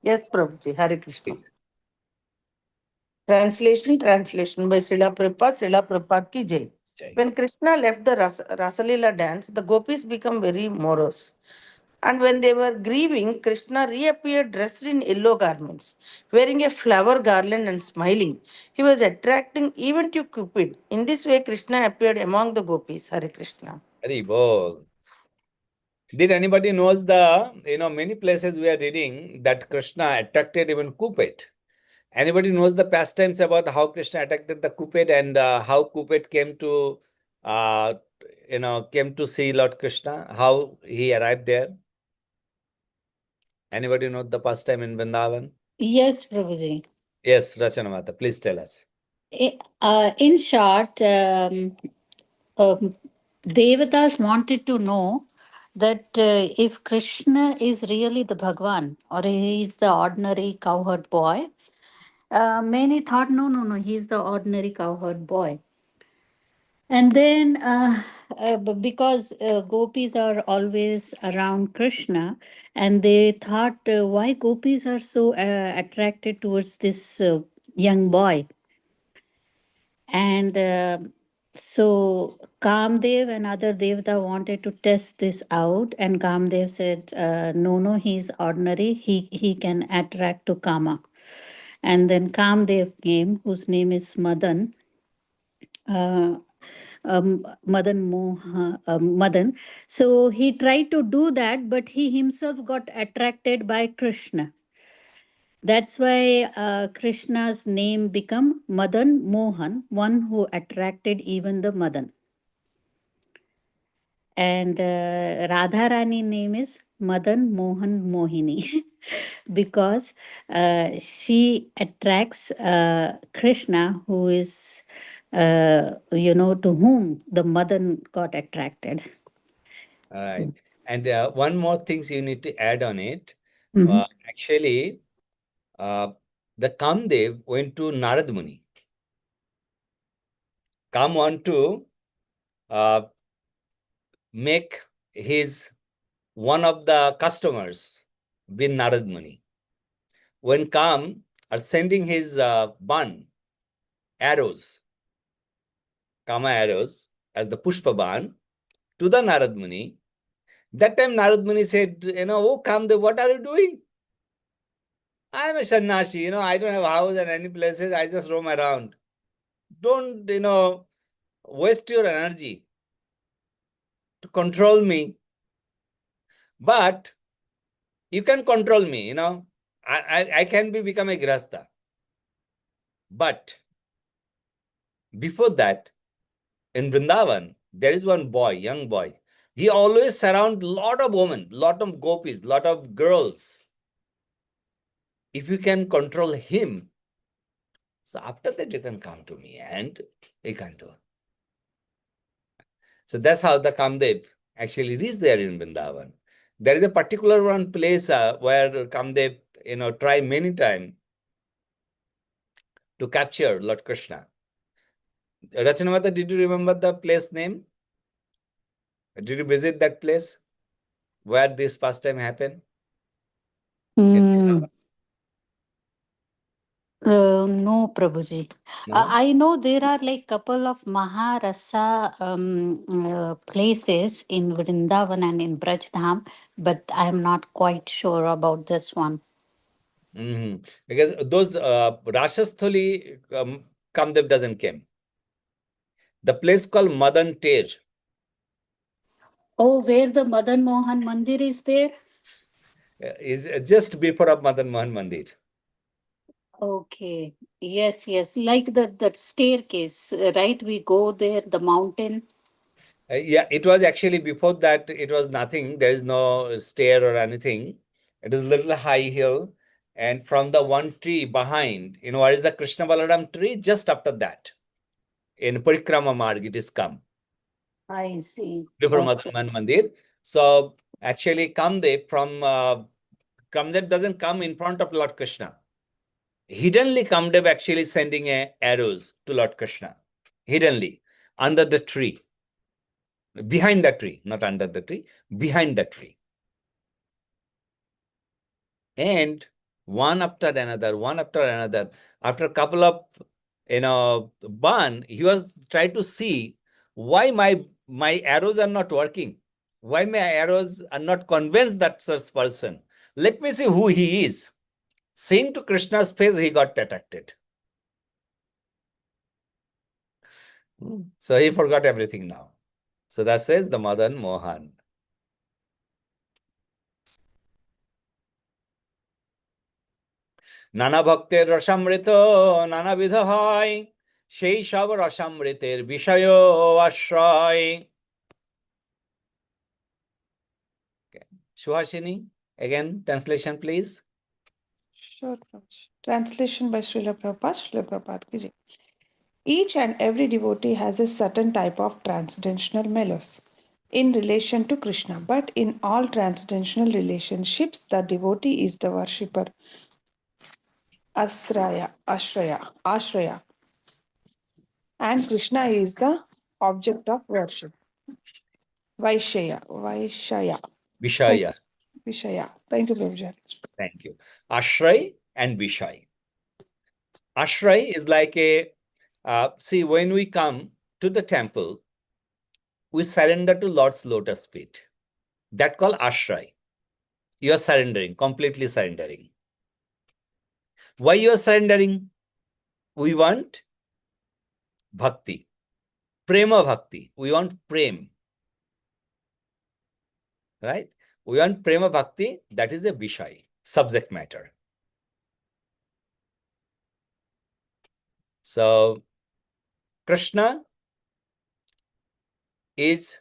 Yes, Prabhuji. Hare Krishna. Translation by Srila Prabhupada ki jai. When Krishna left the Rasalila dance, the gopis become very morose. And when they were grieving, Krishna reappeared dressed in yellow garments, wearing a flower garland and smiling. He was attracting even to Cupid. In this way, Krishna appeared among the gopis. Hare Krishna. Hari Bol. Did anybody knows many places we are reading that Krishna attracted even Cupid. Anybody knows the pastimes about how Krishna attracted the Cupid and how Cupid came to see Lord Krishna, how he arrived there? Anybody know the pastime in Vrindavan? Yes, Prabhuji. Yes, Rachana Mata, please tell us. In short, Devatas wanted to know that if Krishna is really the Bhagwan or he is the ordinary cowherd boy. Many thought, no, he's the ordinary cowherd boy. And then, because gopis are always around Krishna, and they thought, why gopis are so attracted towards this young boy? And So Kamdev and other Devata wanted to test this out, and Kamdev said, no, he's ordinary. He can attract to Kama. And then Kamdev came, whose name is Madan. Madan. So he tried to do that, but he himself got attracted by Krishna. That's why Krishna's name become Madan Mohan, one who attracted even the Madan. And Radharani name is Madan Mohan Mohini because she attracts Krishna, who is, to whom the Madan got attracted. All right. And one more things you need to add on it. Mhm. Actually, the Kamdev went to Narad Muni. Kam want to make his one of the customers with Narad Muni. When Kam are sending his arrows, Kama arrows, as the Pushpa ban to the Narad Muni, that time Narad Muni said, oh Kamdev, what are you doing? I'm a sannyasi, I don't have a house and any places, I just roam around. Don't, waste your energy to control me. But you can control me, I can become a grasta. But before that, in Vrindavan, there is one boy, young boy. He always surround lot of women, lot of gopis, lot of girls. If you can control him, so after that you can come to me and you can do. So that's how the Kamdev actually reached there in Vrindavan. There is a particular one place where Kamdev, try many times to capture Lord Krishna. Rachanamata, did you remember the place name? Did you visit that place where this first time happened? No, Prabhuji. No? I know there are like couple of Maharasa places in Vrindavan and in Braj but I'm not quite sure about this one. Because those Rashasthali Kamdev doesn't came. The place called Madan Tej. Oh, where the Madan Mohan Mandir is there? Is just before of Madan Mohan Mandir. Okay. Yes. Like that staircase, right? We go there, the mountain. Yeah, it was actually before that, it was nothing. There is no stair or anything. It is a little high hill. And from the one tree behind, what is the Krishna Balaram tree? Just after that, in Parikrama Marg, it is come. I see. Before Okay. Madan Mohan Mandir. So actually, Kamdev doesn't come in front of Lord Krishna. Hiddenly, Kamdev actually sending arrows to Lord Krishna. Hiddenly, under the tree. Behind the tree, not under the tree, behind the tree. And one after another, after a couple of, burn, he was trying to see why my arrows are not working. Why my arrows are not convinced that such person. Let me see who he is. Seeing to Krishna's face, he got attracted. So he forgot everything now. So that says the Madan Mohan. নানা ভক্তের রসামৃত নানাবিধ হয় সেই সব রসামৃতের বিষয় আশ্রয়. Suhasini, again, translation, please. Sure, Prabhuji. Translation by Srila Prabhupada, Srila Prabhupada ki jai. Each and every devotee has a certain type of transcendental melos in relation to Krishna, but in all transcendental relationships, the devotee is the worshipper, ashraya, and Krishna is the object of worship. Vaishya. Vishaya. Vishaya. Thank you, Prabhuji. Thank you. Ashray and Vishay. Ashray is like see, when we come to the temple, we surrender to Lord's lotus feet. That called ashray. You are surrendering, completely surrendering. Why you are surrendering? We want bhakti, prema bhakti. We want prem, right? We want prema bhakti. That is a vishay, subject matter. So Krishna is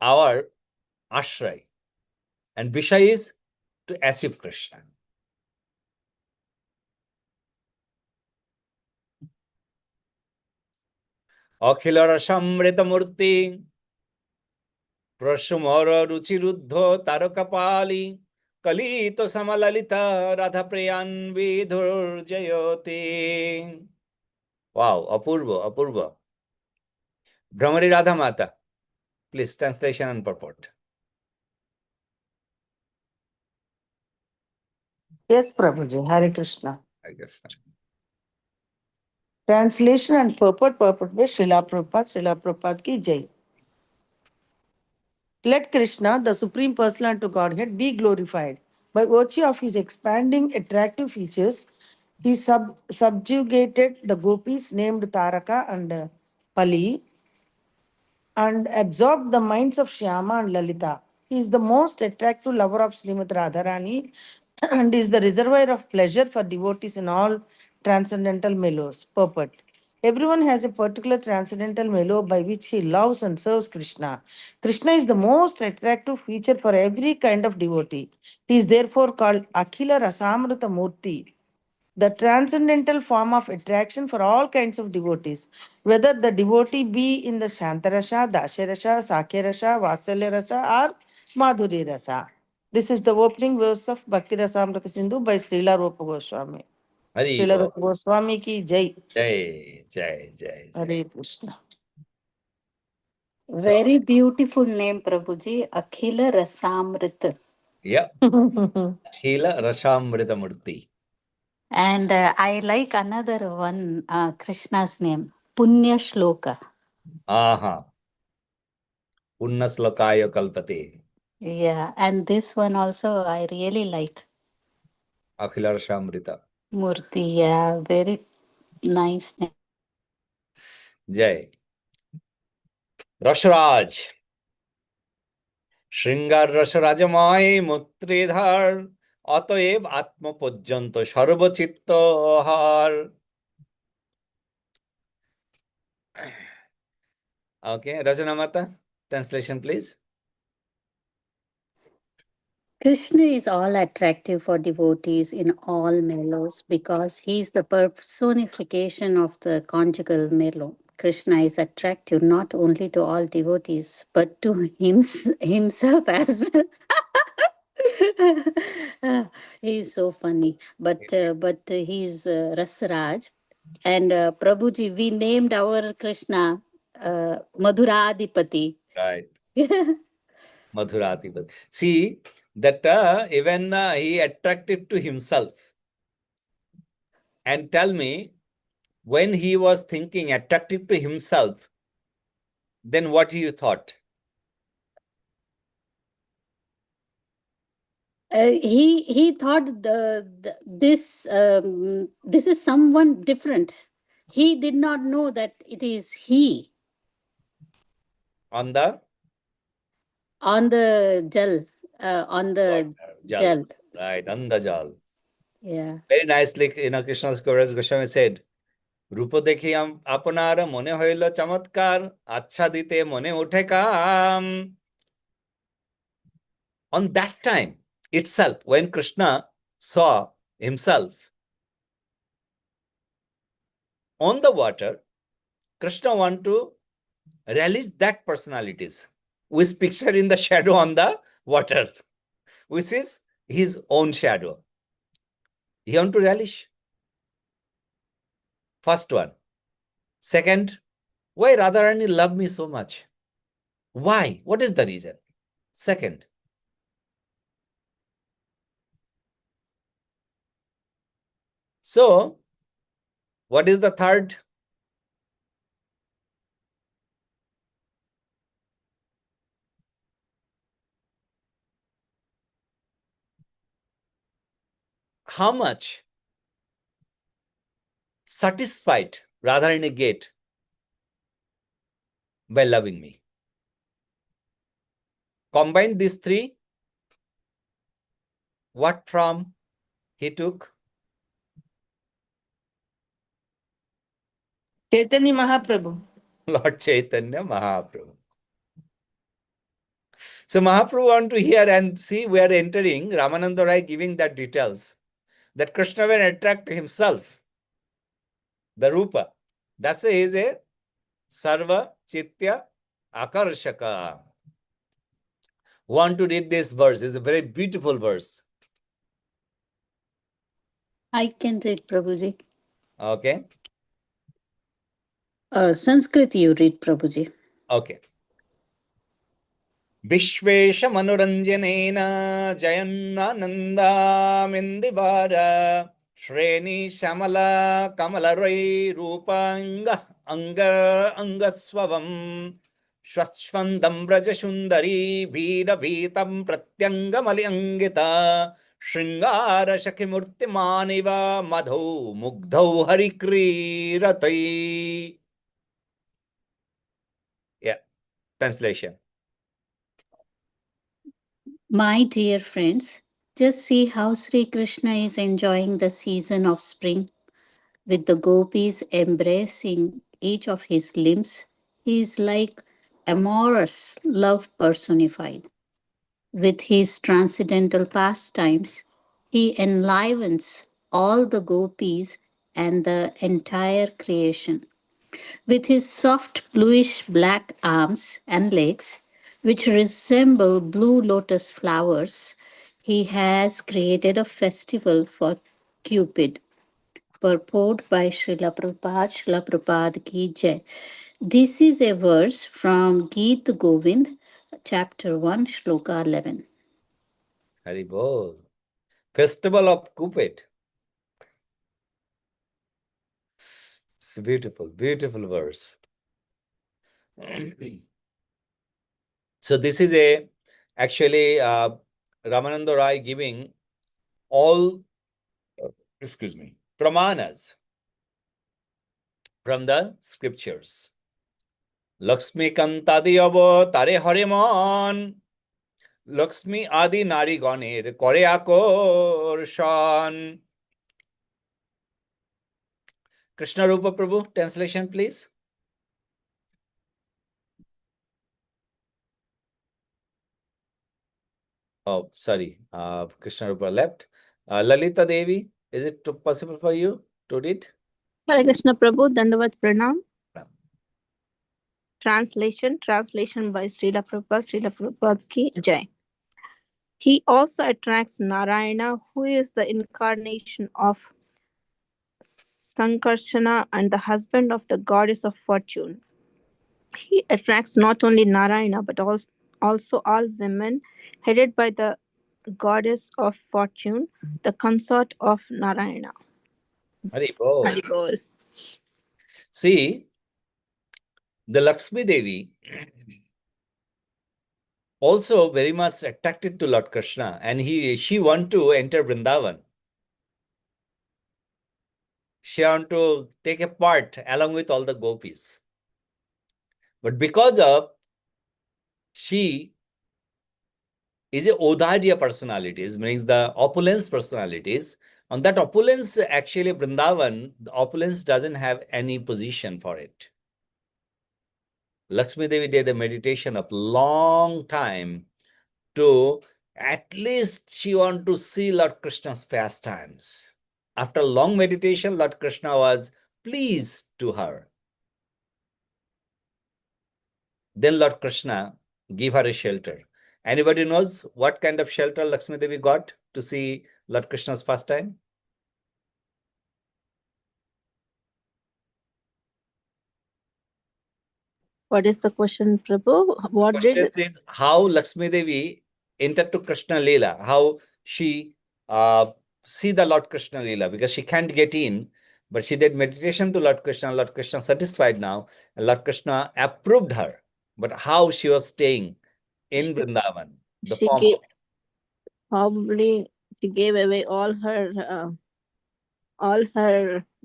our ashray, and vishay is to achieve Krishna. অখিল রসামৃত মূর্তি প্রসমর রুচিরুদ্ধ তারকাপালি কলিত সমললিতা Radha প্রিয়ান্বিধুর্জয়তে। Wow, অপূর্ব অপূর্ব। ভ্রমরী রাধা মাতা, please translation and purport. Yes, Prabhuji. Hare Krishna. Hare Krishna. Translation and purport by Srila Prabhupada. Srila Prabhupada ki jai. Let Krishna, the Supreme Personality of Godhead, be glorified. By virtue of his expanding, attractive features, he subjugated the gopis named Taraka and Pali and absorbed the minds of Shyama and Lalita. He is the most attractive lover of Srimati Radharani and is the reservoir of pleasure for devotees in all transcendental mellows. Purport. Everyone has a particular transcendental mellow by which he loves and serves Krishna. Krishna is the most attractive feature for every kind of devotee. He is therefore called Akhila Rasamrita Murti, the transcendental form of attraction for all kinds of devotees, whether the devotee be in the Shantarasa, Dasharasa, Sakyarasa, Vatsalyarasa, or Madhuri Rasa. This is the opening verse of Bhakti Rasamrita Sindhu by Srila Rupa Goswami. Hari Srila Bol. Rupa Goswami ki jai. Jai, jai, jai, jai. Hare Krishna. Very beautiful name, Prabhuji. Akhila Rasamrita. Yeah, Akhila Rasamrita Murti. And I like another one, Krishna's name, Punya Shloka. Aha. Punnaslokaya kalpate. Yeah, and this one also I really like. Akhila Rasamrita. Murti, yeah, very nice name. Jai. Rasraj, শৃঙ্গার রসরাজময় মূত্রেধার, অতএব আত্ম পর্যন্ত সর্বচিত্ত হার। Okay, Rajana Mata, translation please. Krishna is all attractive for devotees in all mellows because he is the personification of the conjugal mellow. Krishna is attractive not only to all devotees but to himself as well. He's so funny, but he's Rasraj, and Prabhuji, we named our Krishna Madhuradipati. Right, Madhuratipati. See that even he attracted to himself. And tell me, when he was thinking attractive to himself, then what you thought? He thought this is someone different. He did not know that it is he On the jal, on the jal. jal. Right, on the jal. Yeah. Very nicely, Krishna's Kaviraj Goswami said, রূপ দেখি আপনার মনে হইল চমৎকার, আচ্ছা দিতে মনে ওঠে কাম। On that time itself, when Krishna saw himself on the water, Krishna want to release that personalities with picture in the shadow on the water, which is his own shadow. He want to relish. First one. Second, why Radharani love me so much? Why? What is the reason? Second, so What is the third? How much satisfied Radharani get by loving me? Combine these three. What from he took? Chaitanya Mahaprabhu. Lord Chaitanya Mahaprabhu. So Mahaprabhu want to hear and see, we are entering Ramananda Rai giving that details. That Krishna will attract himself, the Rupa. That's why he is a Sarva Chitya Akarshaka. Want to read this verse? It's a very beautiful verse. I can read, Prabhuji. Okay. Sanskrit you read, Prabhuji. Okay. विश्वेशमनुरञ्जनेन जयन्नानन्दामिन्दिवार श्रेणीशमला कमलरैरूपाङ्ग अङ्गस्ववम् श्वच्छन्दं व्रजसुन्दरी वीरभीतं प्रत्यङ्गमलिअङ्गिता शृङ्गारसखिमूर्तिमानिव मधौ मुग्धौ हरिक्रीरतै. Yeah, translation. My dear friends, just see how Sri Krishna is enjoying the season of spring with the gopis embracing each of his limbs. He is like amorous love personified. With his transcendental pastimes, he enlivens all the gopis and the entire creation. With his soft bluish black arms and legs, which resemble blue lotus flowers, he has created a festival for Cupid. Purport by Srila Prabhupada, Srila Prabhupada Ki Jai. This is a verse from Geet Govind, chapter 1, shloka 11. Hari Bol. Festival of Cupid. It's a beautiful, beautiful verse. So this is actually Ramananda Rai giving all, pramanas from the scriptures. Lakshmi Kantadi Abo Tare Harimon Lakshmi Adi Nari Ganer Kore Akorshan. Krishna Rupa Prabhu, translation please. Oh, sorry. Krishna Rupa left. Lalita Devi, is it possible for you to read? Hare Krishna Prabhu, Dandavat Pranam. Pranam. Translation by Srila Prabhupada Ki Jai. He also attracts Narayana, who is the incarnation of Sankarsana and the husband of the goddess of fortune. He attracts not only Narayana but also all women, headed by the goddess of fortune, the consort of Narayana. Hari Bol. Hari Bol. See, the Lakshmi Devi also very much attracted to Lord Krishna, and she want to enter Vrindavan. She want to take a part along with all the gopis. But because of she is a Odharya personalities, means the opulence personalities. On that opulence, actually Vrindavan, the opulence doesn't have any position for it. Lakshmi Devi did a meditation of long time to at least she want to see Lord Krishna's pastimes. After long meditation, Lord Krishna was pleased to her. Then Lord Krishna gave her a shelter. Anybody knows what kind of shelter Lakshmi Devi got to see Lord Krishna's pastime? What is the question, Prabhu? What did how Lakshmi Devi entered to Krishna Leela, how she see the Lord Krishna Leela, because she can't get in, But she did meditation to Lord Krishna. Lord Krishna satisfied now. And Lord Krishna approved her. But how she was staying in Vrindavan, the She form gave probably she gave away all her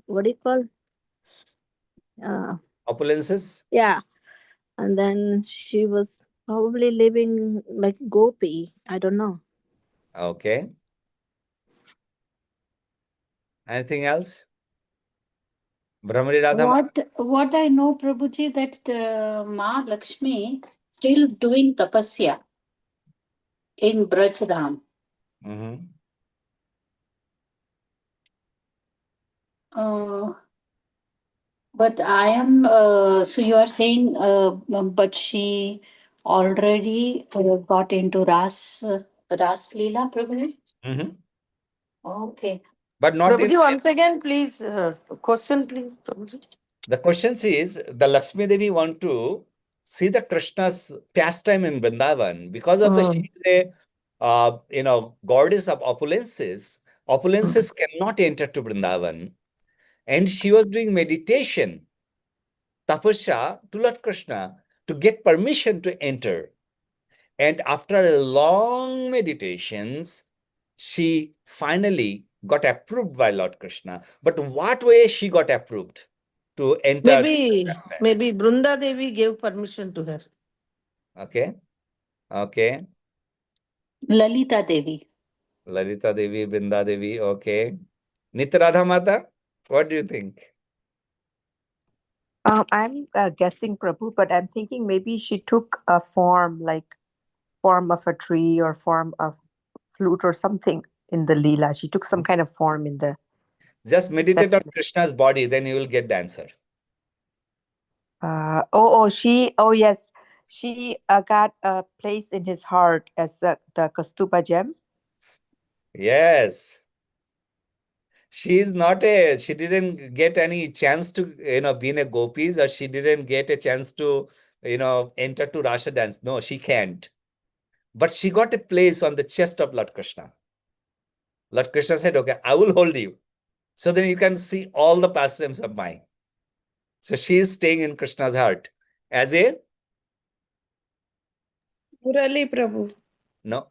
what do you call opulences. yeah, and then she was probably living like Gopi. I don't know. Okay. Anything else? Brahmari Radha. What I know, Prabhuji, that Ma Lakshmi still doing tapasya in Brajram. Mhm. But I am, so you are saying, but she already got into Ras Leela, Prabhuji? Mhm. Okay. But not in. Prabhuji, once again, please, question, please, Prabhuji. The question is, the Lakshmi Devi want to see the Krishna's pastime in Vrindavan because of the she is a goddess of opulences. Opulences cannot enter to Vrindavan, and she was doing meditation, tapasya to Lord Krishna to get permission to enter. And after a long meditations, she finally got approved by Lord Krishna. But what way she got approved to enter pastimes? Maybe Brunda Devi gave permission to her. Okay. Okay. Lalita Devi. Lalita Devi, Brinda Devi. Okay. Nitya Mata, what do you think? I'm guessing Prabhu, but I'm thinking maybe she took a form like form of a tree or form of flute or something in the Leela. She took some kind of form in the. Just meditate on Krishna's body, then you will get the answer. Yes, she got a place in his heart as the Kastuba gem. Yes. She didn't get any chance to, be in a gopis, or she didn't get a chance to, enter to Rasa dance. No, she can't. But she got a place on the chest of Lord Krishna. Lord Krishna said, okay, I will hold you. So then you can see all the pastimes of mine. So she is staying in Krishna's heart as a, Murali Prabhu. no,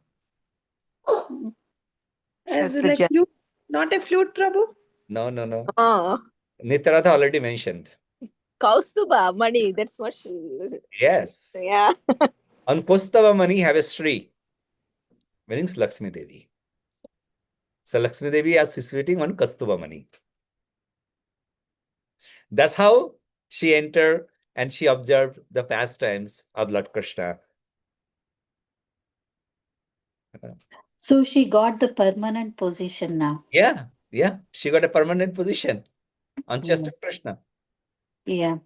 As the like gem. flute, not a flute, Prabhu. no. Oh, Nitya already mentioned. Kaustuba Mani. That's what she. Yes. Yeah. On Kostava Mani have a Sri, meaning Lakshmi Devi. So Lakshmi Devi is situating on Kastava Mani. That's how she entered and she observed the pastimes of Lord Krishna. So she got the permanent position now. Yeah. She got a permanent position on chest Yeah. of Krishna. Yeah.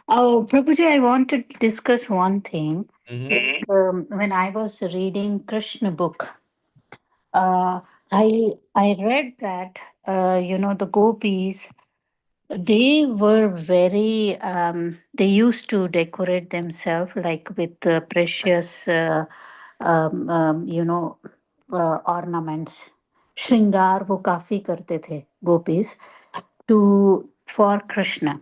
Oh, Prabhuji, I want to discuss one thing. When I was reading Krishna book, I read that the gopis, they were very they used to decorate themselves like with precious ornaments. श्रृंगार वो काफी करते थे gopis to for Krishna.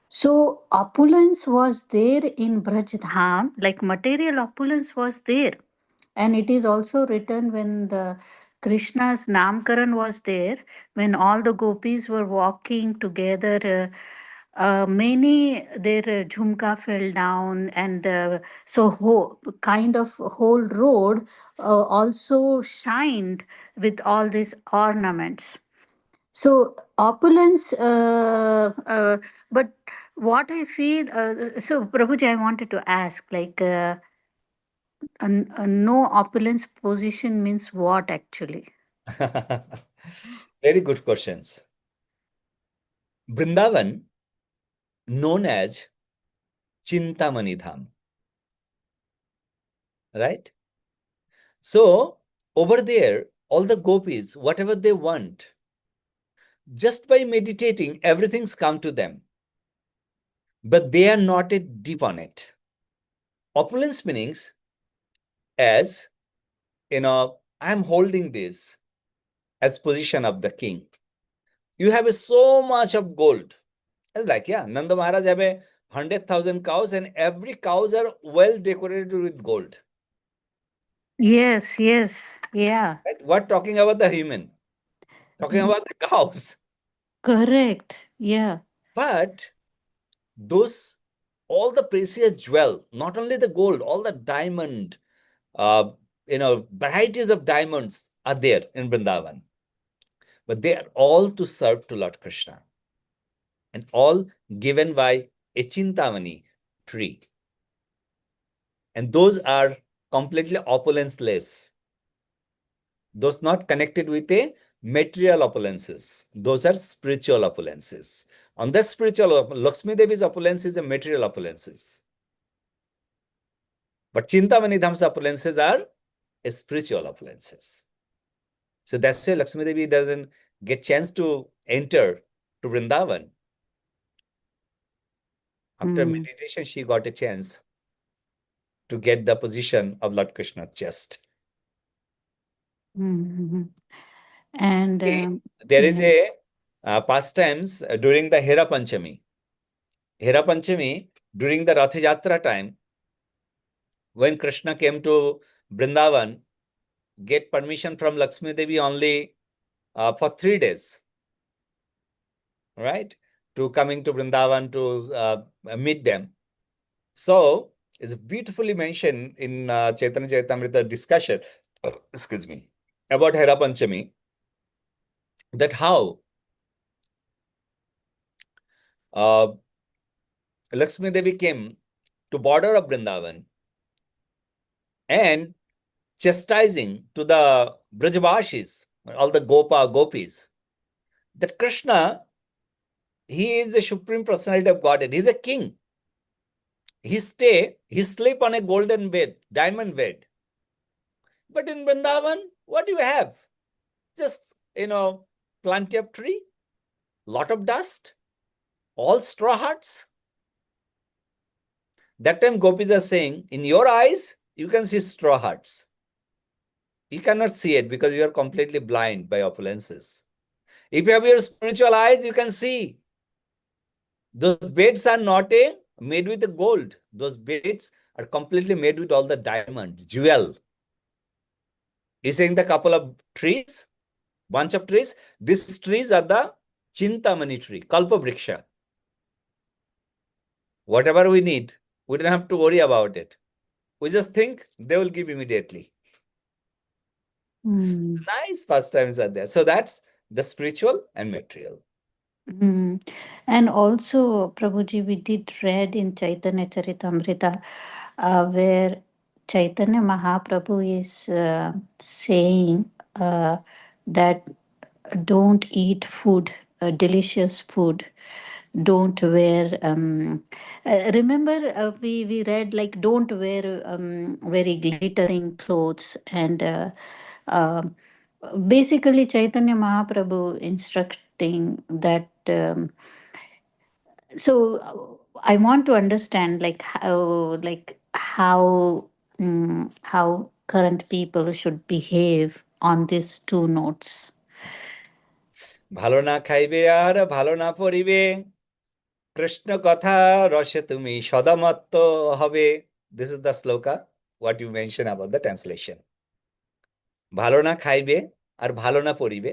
So opulence was there in Braj Dham, like material opulence was there. And it is also written when the Krishna's Namkaran was there, when all the gopis were walking together, many their jhumka fell down, and so kind of whole road also shined with all these ornaments. So opulence, but what I feel, so Prabhuji, I wanted to ask, like, a no opulence position means what actually? Very good questions. Vrindavan, known as Chintamani Dham, right? So over there, all the gopis, whatever they want, just by meditating, everything's come to them. But they are not deep on it. Opulence meanings as, I'm holding this as position of the king. You have so much of gold. It's like, yeah, Nanda Maharaj have 100,000 cows and every cows are well decorated with gold. Yes, yes, yeah, Right? What talking about the human? Talking about the cows. correct. Yeah. But those, all the precious jewel, not only the gold, all the diamond, varieties of diamonds are there in Vrindavan. But they are all to serve to Lord Krishna. And all given by a Chintamani tree. And those are completely opulence-less. Those not connected with a material opulences. Those are spiritual opulences. On the spiritual, Lakshmi Devi's opulence is a material opulences. But Chintamani Dham's opulences are a spiritual opulences. So that's why Lakshmi Devi doesn't get chance to enter to Vrindavan. After meditation, she got a chance to get the position of Lord Krishna's chest. Mhm. And There is yeah. a pastimes during the Hera Panchami. Hera Panchami, during the Rath Yatra time, when Krishna came to Vrindavan, get permission from Lakshmi Devi only for 3 days, right? To coming to Vrindavan to meet them. So it's beautifully mentioned in Chaitanya Charitamrita discussion, excuse me, about Hera Panchami, that how Lakshmi Devi came to border of Vrindavan and chastising to the Brajavashis, all the Gopis, that Krishna, he is the supreme personality of Godhead. He's a king. He sleep on a golden bed, diamond bed. But in Vrindavan, what do you have? Just, plenty of tree, lot of dust, all straw huts. That time Gopis are saying, in your eyes, you can see straw huts. You cannot see it because you are completely blind by opulences. If you have your spiritual eyes, you can see. Those beds are not made with the gold. Those beds are completely made with all the diamonds, jewel. You're saying the couple of trees, bunch of trees. These trees are the Chintamani tree, Kalpa Vriksha. Whatever we need, we don't have to worry about it. We just think they will give immediately. Nice pastimes are there. So that's the spiritual and material. And also, Prabhuji, we did read in Chaitanya Charitamrita where Chaitanya Mahaprabhu is saying that don't eat food, delicious food. Don't wear. Remember, we read like don't wear very glittering clothes and. Uh, Basically, Chaitanya Mahaprabhu instructing that. I want to understand how current people should behave on these two notes. ভালো না খাইবে আর ভালো না পরিবে, কৃষ্ণ কথা রসে তুমি সদামত্ত হবে. This is the sloka, what you mentioned about the translation. ভালো না খাইবে আর ভালো না পরিবে.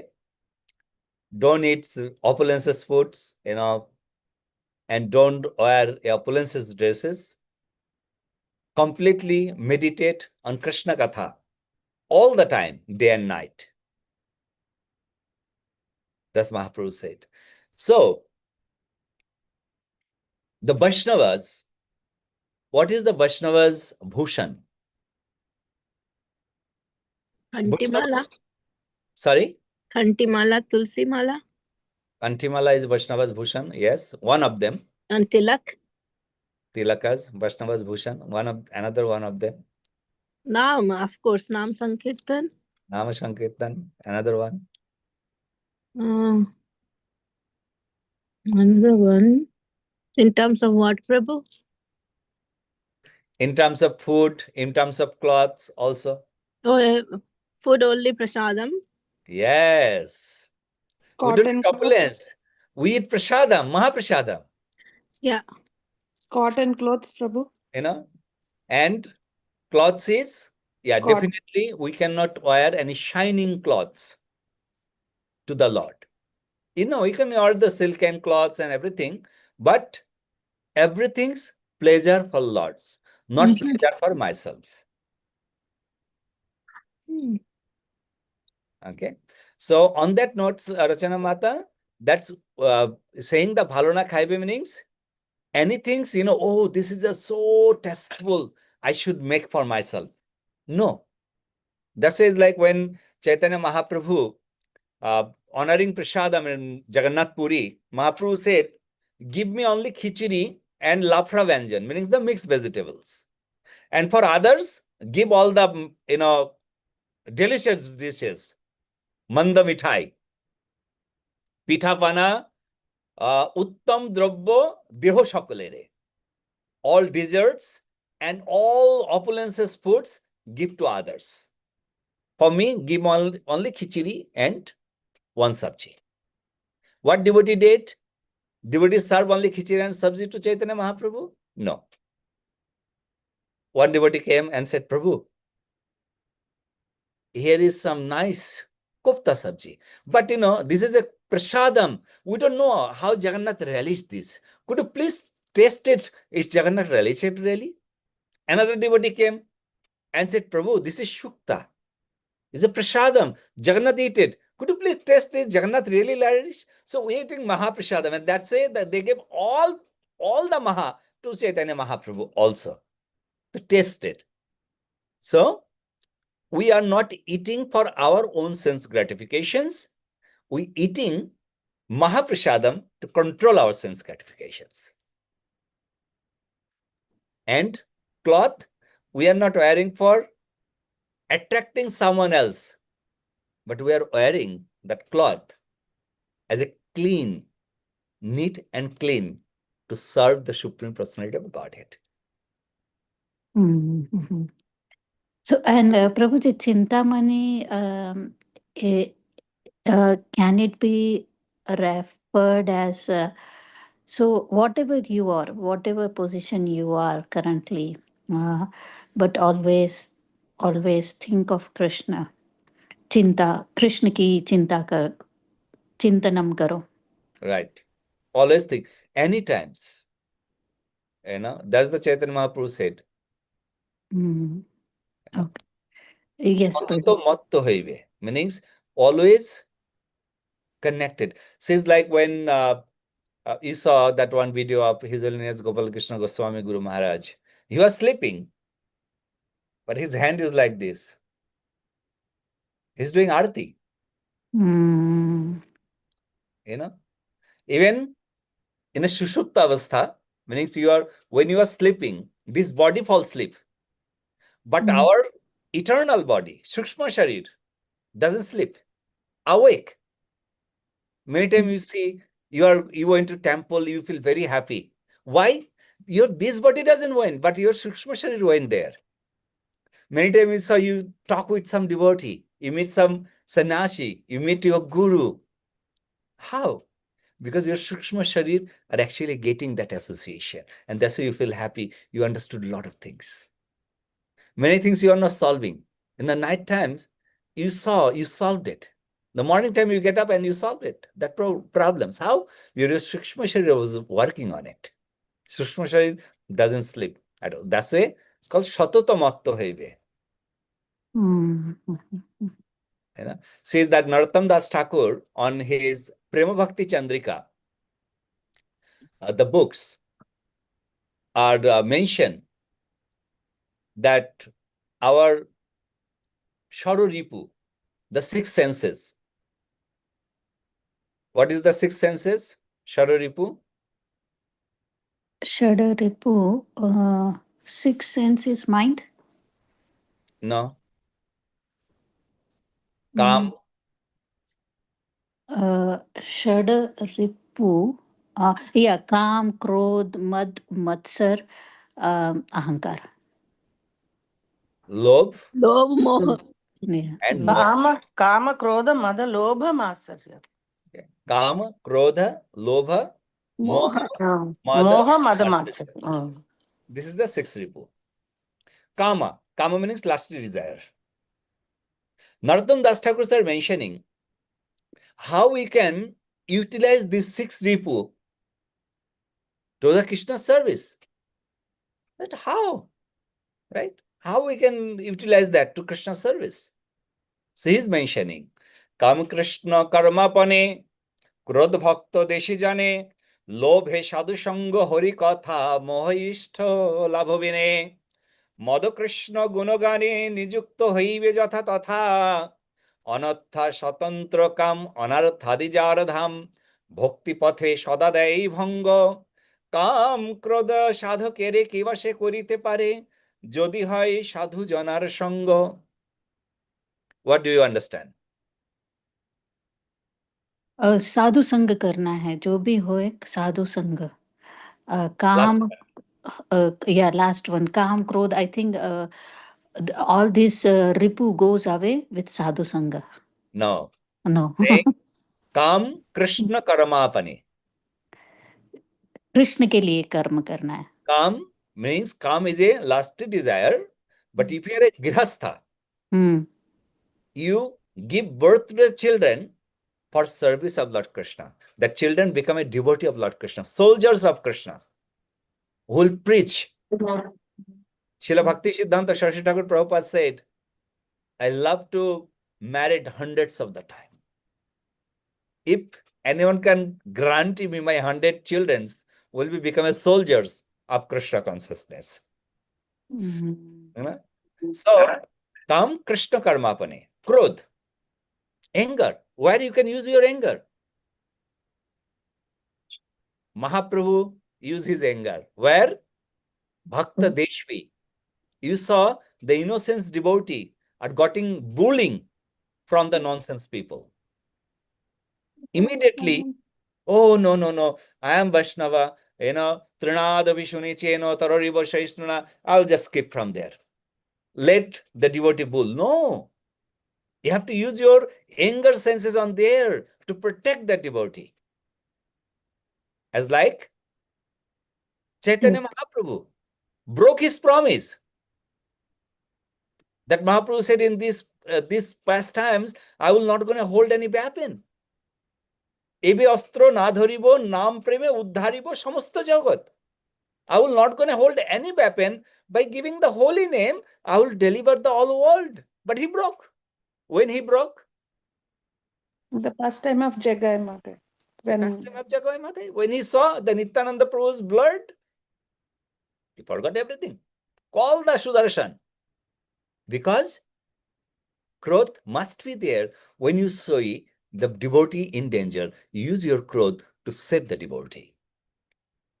Don't eat opulences foods, and don't wear opulences dresses. Completely meditate on Krishna Katha all the time, day and night. That's Mahaprabhu said. So, the Vaishnavas, what is the Vaishnavas bhushan? Kantimala. Sorry? Kantimala, Tulsi Mala. Kantimala is Vaishnavas bhushan, yes, one of them. And Tilak. Tilakas, Vaishnavas bhushan, another one of them. Naam, of course, Naam Sankirtan. Nama Sankirtan, another one. Another one. In terms of what, Prabhu? In terms of food, in terms of clothes also. Oh, food only prasadam. Yes. We don't Cotton eat clothes. opulence. We eat prasadam, mahaprasadam, Yeah. Cotton clothes, Prabhu. And clothes is, Cotton. definitely we cannot wear any shining clothes to the Lord. You can wear the silken cloths and everything, but everything's pleasure for Lord's, not pleasure for myself. Okay. So on that note, Rachana Mata, that's saying the bhalona khaibe meanings anything, oh, this is just so tasteful, I should make for myself. No. That is like when Chaitanya Mahaprabhu honoring Prasadam in Jagannath Puri, Mahaprabhu said, give me only khichdi and lafra vyanjan, meaning the mixed vegetables. And for others, give all the, delicious dishes. Manda mithai, পিঠাপানা, uttam drabbo deho sakolere. All desserts and all opulences foods give to others. For me, give only khichdi and one sabji. What devotee did? Devotee serve only khichdi and sabji to Chaitanya Mahaprabhu? No. One devotee came and said, Prabhu, here is some nice kofta sabji. But this is a prasadam. We don't know how Jagannath relished this. Could you please taste it? Is Jagannath relished it really? Another devotee came and said, Prabhu, this is shukta. It's a prasadam. Jagannath eat it. Could you please taste this? Jagannath really relished? So we are eating Mahaprasadam, and that's why that they gave all the Maha to Chaitanya Mahaprabhu also to taste it. So we are not eating for our own sense gratifications. We eating Mahaprasadam to control our sense gratifications. And cloth, we are not wearing for attracting someone else, but we are wearing that cloth as a clean, neat and clean to serve the Supreme Personality of Godhead. Mm-hmm. So, and Prabhuji, Chintamani, can it be referred as, so whatever you are, whatever position you are currently, but always think of Krishna. Chinta, Krishna ki chinta kar, chintanam karo. Right. Always think, any times. That's the Chaitanya Mahaprabhu said. Mm. Okay. Yes, Prabhu. Means always connected. Says like when you saw that one video of His Holiness Gopal Krishna Goswami Guru Maharaj. He was sleeping, but his hand is like this. He's doing arati. Mm. Even in a Shushupta avastha, meaning when you are sleeping, this body falls asleep. But our eternal body, Shukshma Sharir, doesn't sleep, awake. Many times you see you went to temple, you feel very happy. Why? This body doesn't went, but your Shukshma Sharir went there. Many times you saw you talk with some devotee, you meet some sannyasi, you meet your guru. How? Because your Shukshma Sharir are actually getting that association. And that's why you feel happy. You understood a lot of things. Many things you are not solving. In the night times, you solved it. The morning time you get up and you solve it. That problems. How? Your Shukshma Sharir was working on it. Shukshma Sharir doesn't sleep at all. That's why it's called Shatota Matto Heive. Says that Narottam Das Thakur on his Prema Bhakti Chandrika, the books are mentioned that our Sharuripu, the six senses. What is the six senses? Sharuripu? Shadaripu, sixth sense is mind? No. Kam? Shadaripu, yeah, Kam, Krodh, Mad, Matsar, Ahankar. Lobh? Lobh, moha. Yeah. And moha. Kama, Krodha, Mada, Lobha, Matsarya. Okay. Kama, Krodha, Lobha, Moha, Moha, Mada, Mada, Matsya. Matsya. This is the sixth ripu. Kama. Kama means lustful desire. Narottam Das Thakur are mentioning how we can utilize this sixth ripu to the Krishna service. But how? Right? How we can utilize that to Krishna service? So he is mentioning Kam Krishna Karmapane, Krodh Bhakta Deshi Jane, Lobhe Sadhu Sangha Hari Katha, Mohaishta Labhavine, Madhu Krishna Gunogane, Nijukto Haive Jatha Tatha, Anatha Shatantra Kam, Anarthadi Jaradham, Bhakti Pathe Sadadai Bhanga, Kam Krodha Sadhu Kere Kiva Se Korite Pare, Jodi Hai Sadhu Janar Sangha. What do you understand? साधु संग करना है, जो भी हो एक साधु संग. काम, yeah, last one, काम, क्रोध. I think all this ripu goes away with sadhu sangha. No. No. Say, Kam Krishna Karamapane. Krishna के लिए कर्म करना है. Kam means Kam is a lusty desire, but if you are a grihastha, you give birth to the children for service of Lord Krishna. The children become a devotee of Lord Krishna, soldiers of Krishna, who will preach. Srila Bhakti Siddhanta Saraswati Thakur Prabhupada said, I love to marry hundreds of the time. If anyone can grant me my 100 children, will be become as soldiers of Krishna consciousness. So, Kam Krishna Karmapane. Krodh. Anger. Where you can use your anger? Mahaprabhu used his anger. Where? Bhakta Deshvi. You saw the innocent devotee are getting bullying from the nonsense people. Immediately, oh, no, I am Vaishnava, Trinada Vishuni Cheno, Taroriva Shaisnuna, I'll just skip from there. Let the devotee bull. No. You have to use your anger senses on there to protect the devotee. As like Chaitanya Mahaprabhu broke his promise. That Mahaprabhu said in these past times, I will not going to hold any weapon. Ebe astro na dharibo nam preme uddharibo samasto jagat. I will not going to hold any weapon. By giving the holy name, I will deliver the whole world. But he broke. When he broke? The pastime of Jagai Mata. When he saw the Nityananda Prabhu's blood, he forgot everything. Call the Sudarshan. Because Krodh must be there when you see the devotee in danger. Use your Krodh to save the devotee.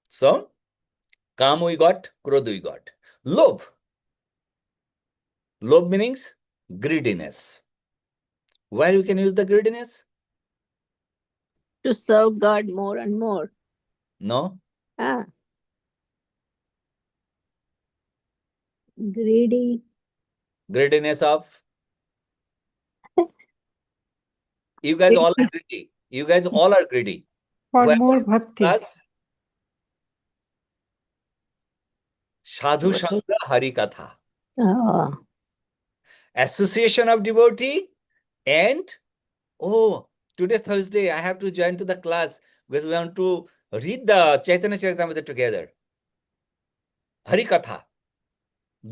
So, Kam we got, Krodh we got. Lobh. Lobh means greediness. Where you can use the greediness? To serve God more and more. No. Greedy. Greediness of? You guys all are greedy. You guys all are greedy. For more bhakti. Plus, Sadhu Sangha Hari Katha. Association of devotee and today's Thursday, I have to join to the class because we want to read the Chaitanya Charitamrita together. Hari Katha.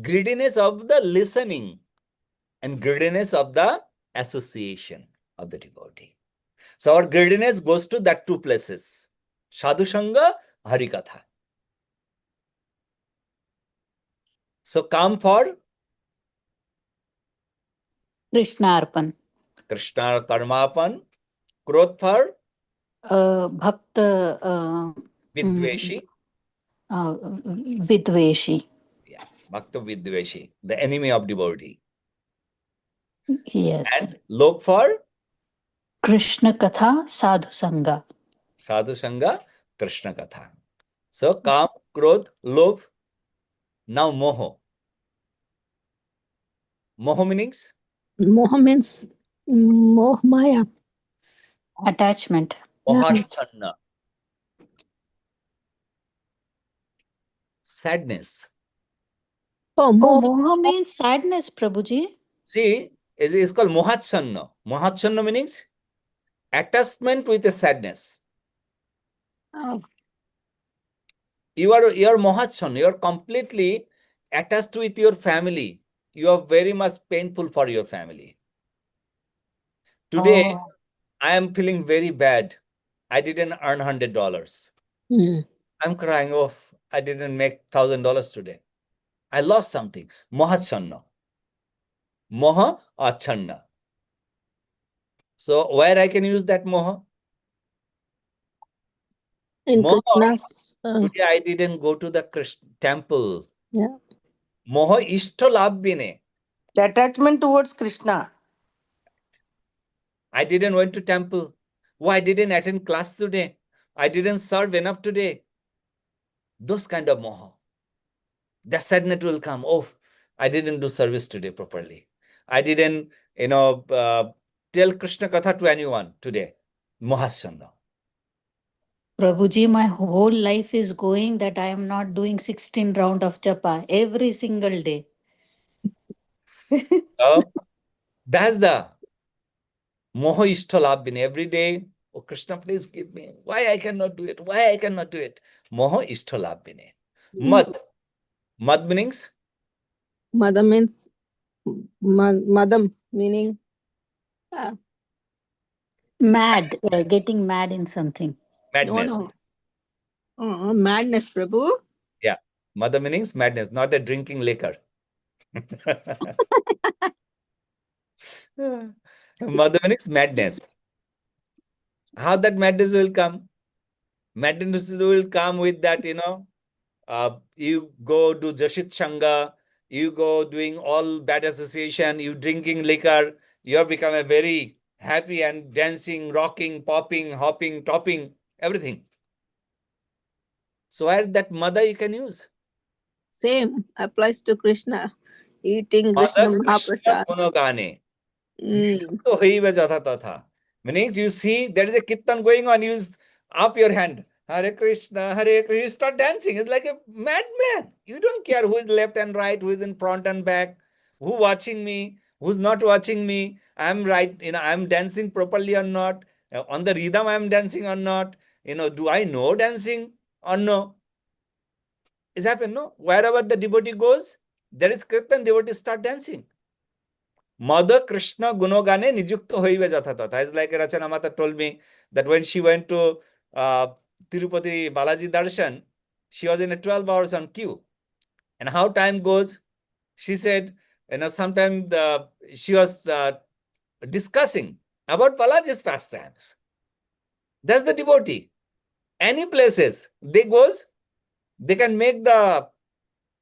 Greediness of the listening and greediness of the association of the devotee. So our greediness goes to that two places. Sadhu Sangha, Hari Katha. So come for Krishna Arpan. Krishna Karmapan. Krodh for Bhakta Vidveshi. Vidveshi. Yeah, Bhakta Vidveshi, the enemy of devotee. Yes. And Lobh for Krishna Katha Sadhu Sangha. Sadhu Sangha, Krishna Katha. So Kam, Krodh, Lobh. Now Moho. Moho meanings? Moha means Moh Maya. Attachment. Mohachanna. Sadness. Oh, Oh, more. moha means sadness, Prabhuji. See, it's called Mohachanna. Mohachanna means attachment with a sadness. Oh, You are Mohachanna. You are completely attached with your family. You are very much painful for your family. Today, Oh, I am feeling very bad. I didn't earn $100. mm. I'm crying off. I didn't make $1,000 today. I lost something. Mohachanna. Moha achanna. So where I can use that moha? In Moha. Krishna's. Today I didn't go to the temple. Yeah. Moha ishto labh bine. The attachment towards Krishna. I didn't went to temple. Why I didn't attend class today? I didn't serve enough today. Those kind of moha. The sadness will come. Oh, I didn't do service today properly. I didn't, tell Krishna Katha to anyone today. Mohachanna. Prabhuji, my whole life is going that I am not doing 16 round of japa every single day. So that's the moha ishtalabh bine. Every day, oh Krishna, please give me. Why I cannot do it? Why I cannot do it? Moha ishtalabh bine. Mad. Mad meanings? Mother means madam, meaning Mad, getting mad in something. Madness. no. Madness, Prabhu. Yeah. Mother meanings madness, not a drinking liquor. Mother meanings madness. How that madness will come? Madness will come with that, you go do Jashit Shanga, you go doing all bad association, you drinking liquor, you have become a very happy and dancing, rocking, popping, hopping, topping, everything. So where that mother you can use? Same applies to Krishna. Eating Krishna Mother Krishna Mahaprasad. Gunogane. Mm. Meaning you see there is a kirtan going on, you up your hand. Hare Krishna, Hare Krishna, you start dancing. It's like a madman. You don't care who is left and right, who is in front and back, who watching me, who's not watching me. I'm right, I'm dancing properly or not. On the rhythm, I'm dancing or not. Do I know dancing or no? It's happened, no? Wherever the devotee goes, there is kirtan, devotees start dancing. Mother Krishna Gunogane Nijukta Hoive Jathatata. It's like Rachana Mata told me that when she went to Tirupati Balaji Darshan, she was in a 12 hours on queue. And how time goes, she said, sometime she was discussing about Balaji's pastimes. That's the devotee. Any places they goes, they can make the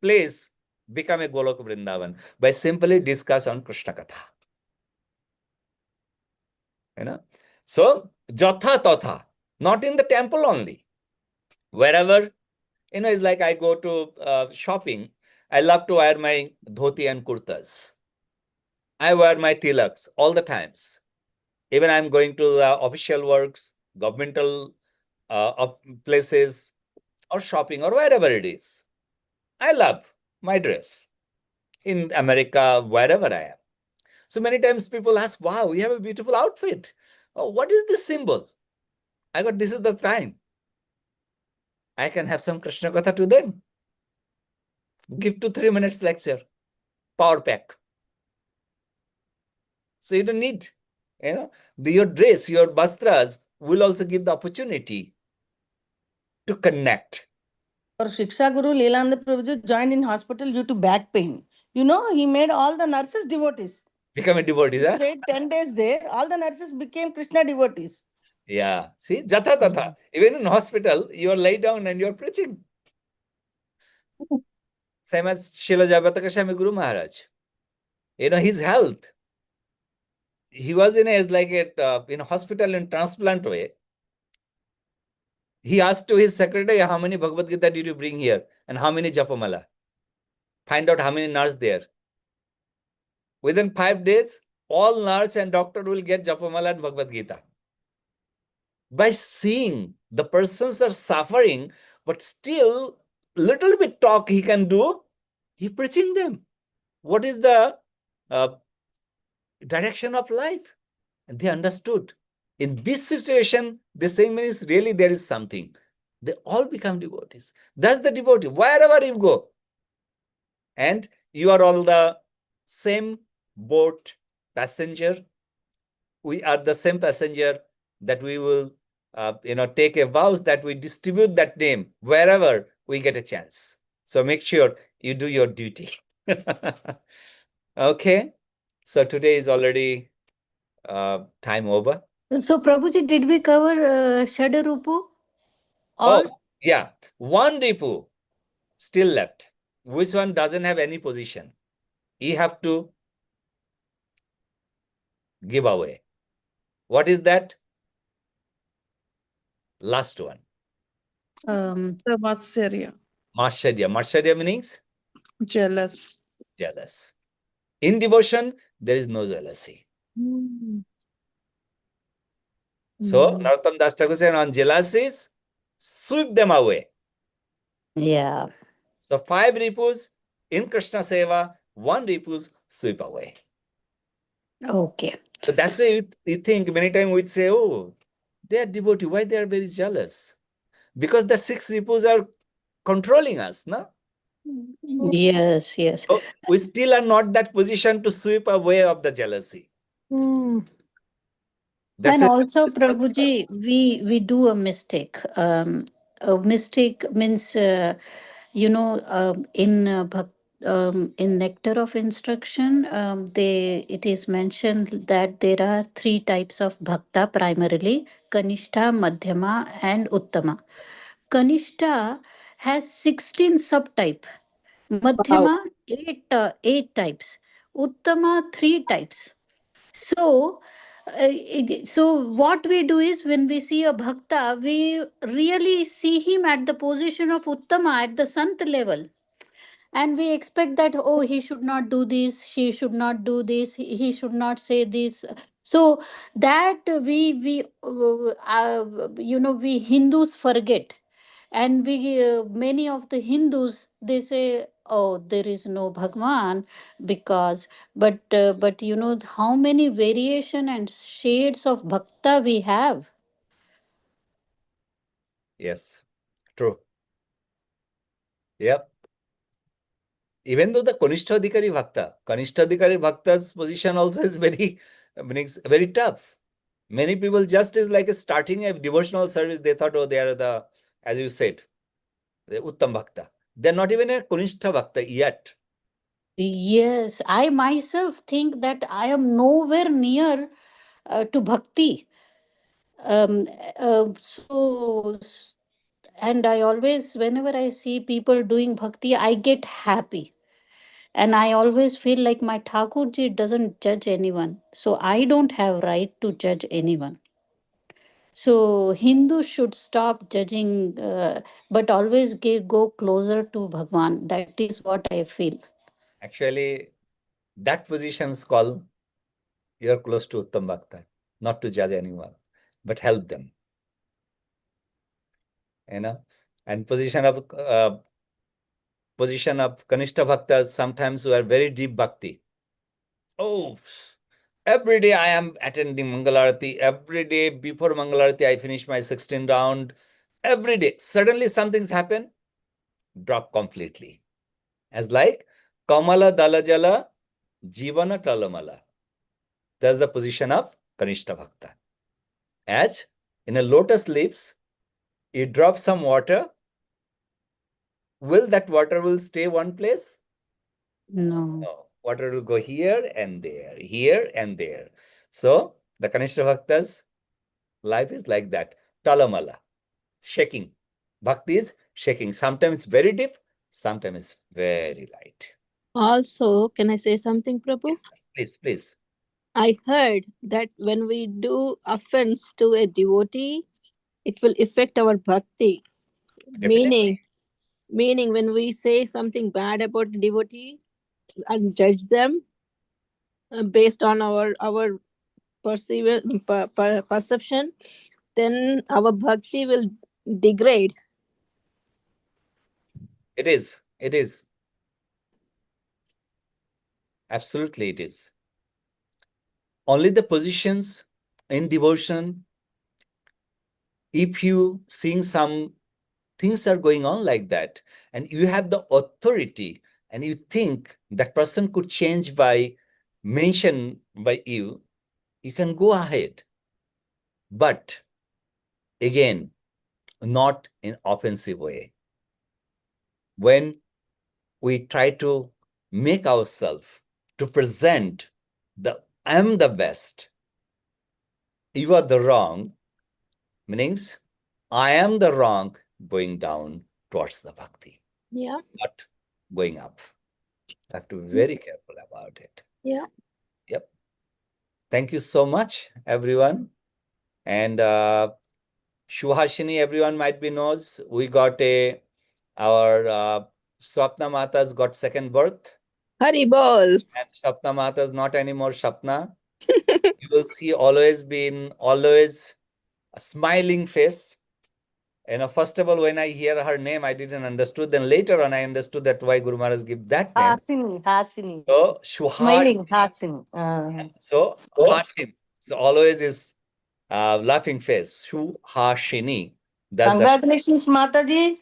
place become a Golok Vrindavan by simply discuss on Krishna Katha. So jatha tatha, not in the temple only. Wherever, it's like I go to shopping, I love to wear my dhoti and kurtas. I wear my tilaks all the times. Even I'm going to the official works, governmental places, or shopping, or wherever it is. I love my dress. In America, wherever I am. So many times people ask, wow, you have a beautiful outfit. Oh, what is this symbol? I got, this is the time. I can have some Krishna Katha to them. Give 2-3 minutes lecture, power pack. So you don't need, your dress, your bastras will also give the opportunity to connect. Or Shiksha Guru Leelananda Prabhuji joined in hospital due to back pain. He made all the nurses devotees. Become a devotee, He stayed 10 days there. All the nurses became Krishna devotees. Yeah. See, jatha tatha. Even in hospital, you are laid down and you're preaching. Same as Srila Jayapataka Goswami Guru Maharaj. His health. He was in a hospital in transplant way. He asked to his secretary, how many Bhagavad Gita did you bring here? And how many Japamala? Find out how many nurse there. Within 5 days, all nurse and doctor will get Japamala and Bhagavad Gita. by seeing the persons are suffering, but still little bit talk he can do, he preaching them. What is the direction of life? And they understood. In this situation, the same is really there is something. They all become devotees. That's the devotee, wherever you go. And you are all the same boat passenger. We are the same passenger that we will take a vows that we distribute that name wherever we get a chance. So make sure you do your duty. Okay. So today is already time over. So, Prabhuji, did we cover Shadarupu? All? Oh, yeah. One Ripu still left. Which one doesn't have any position? You have to give away. What is that? Last one. The Vatsarya, Matsharya. Matsharya means jealous. jealous. In devotion, there is no jealousy. So, Narottam Das Thakur said, on jealousies, sweep them away. Yeah. So, 5 ripus in Krishna Seva, 1 ripus sweep away. Okay. So, that's why you think many times we say, oh, they are devotee. Why they are very jealous? Because the 6 ripus are controlling us, no? Yes, yes. So, we still are not that position to sweep away of the jealousy. That's And why also, this was Prabhuji, we do a mistake. A mistake means, in Nectar of Instruction, it is mentioned that there are 3 types of bhakta primarily: Kanishta, Madhyama, and Uttama. Kanishta has 16 subtype. Madhyama, 8 types. Uttama, 3 types. So, what we do is when we see a bhakta, we really see him at the position of Uttama, at the Sant level. And we expect that, oh, he should not do this, she should not do this, he should not say this. So, that we Hindus forget. And many of the Hindus, they say, oh, there is no Bhagwan, because but how many variation and shades of bhakta we have. Yes, true. Yep. Even though the Kanishtadhikari Bhakta's position also is very tough. Many people just is like starting a devotional service, they thought, oh, they are the, as you said, the Uttam Bhakta. They're not even a Kanishta Bhakta yet. Yes, I myself think that I am nowhere near to bhakti. um, so and I always, whenever I see people doing bhakti, I get happy. And I always feel like my Thakurji doesn't judge anyone. So I don't have right to judge anyone. So Hindus should stop judging, but always go closer to Bhagwan. That is what I feel. Actually, that position is called you're close to Uttam Bhakta, not to judge anyone, but help them. And position of Kanishta Bhaktas sometimes were very deep bhakti. Oh, every day I am attending Mangalarati. Every day before Mangalarati, I finish my 16 round. Every day, suddenly something's happened, drop completely. As like Kamala Dalajala Jivana Talamala. That's the position of Kanishta Bhakta. As in a lotus leaves, you drop some water, will that water will stay one place? No. No. Water will go here and there, here and there. So the Kanishta Bhakta's life is like that. Talamala, shaking. Bhakti is shaking. Sometimes very deep, sometimes very light. Also, can I say something, Prabhu? Yes, please, please. I heard that when we do offense to a devotee, it will affect our bhakti. Definitely. Meaning when we say something bad about a devotee and judge them based on our perception, then our bhakti will degrade. It is. It is. Absolutely, it is. Only the positions in devotion, if you seeing some things are going on like that, and you have the authority, and you think that person could change by mention by you, you can go ahead. But again, not in offensive way. When we try to make ourselves to present I am the best, you are the wrong, meanings I am the wrong, going down towards the bhakti. Yeah. Not going up. Have to be very careful about it. Yeah. Yep. Thank you so much, everyone. And Shuhashini, everyone might be knows, we got our Swapna Mata's got second birth. Hari bol. And Swapna Mata's not anymore Swapna. You will see always a smiling face. First of all, when I hear her name, I didn't understood. Then later on, I understood that why Guru Maharaj give that name. Hasini. So Shuhashini. Smiling, Hasini. So Hashin. So always is laughing face. Shuhashini. That's Congratulations, Mataji.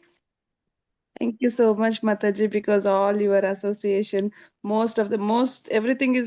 Thank you so much, Mataji, because all your association, everything is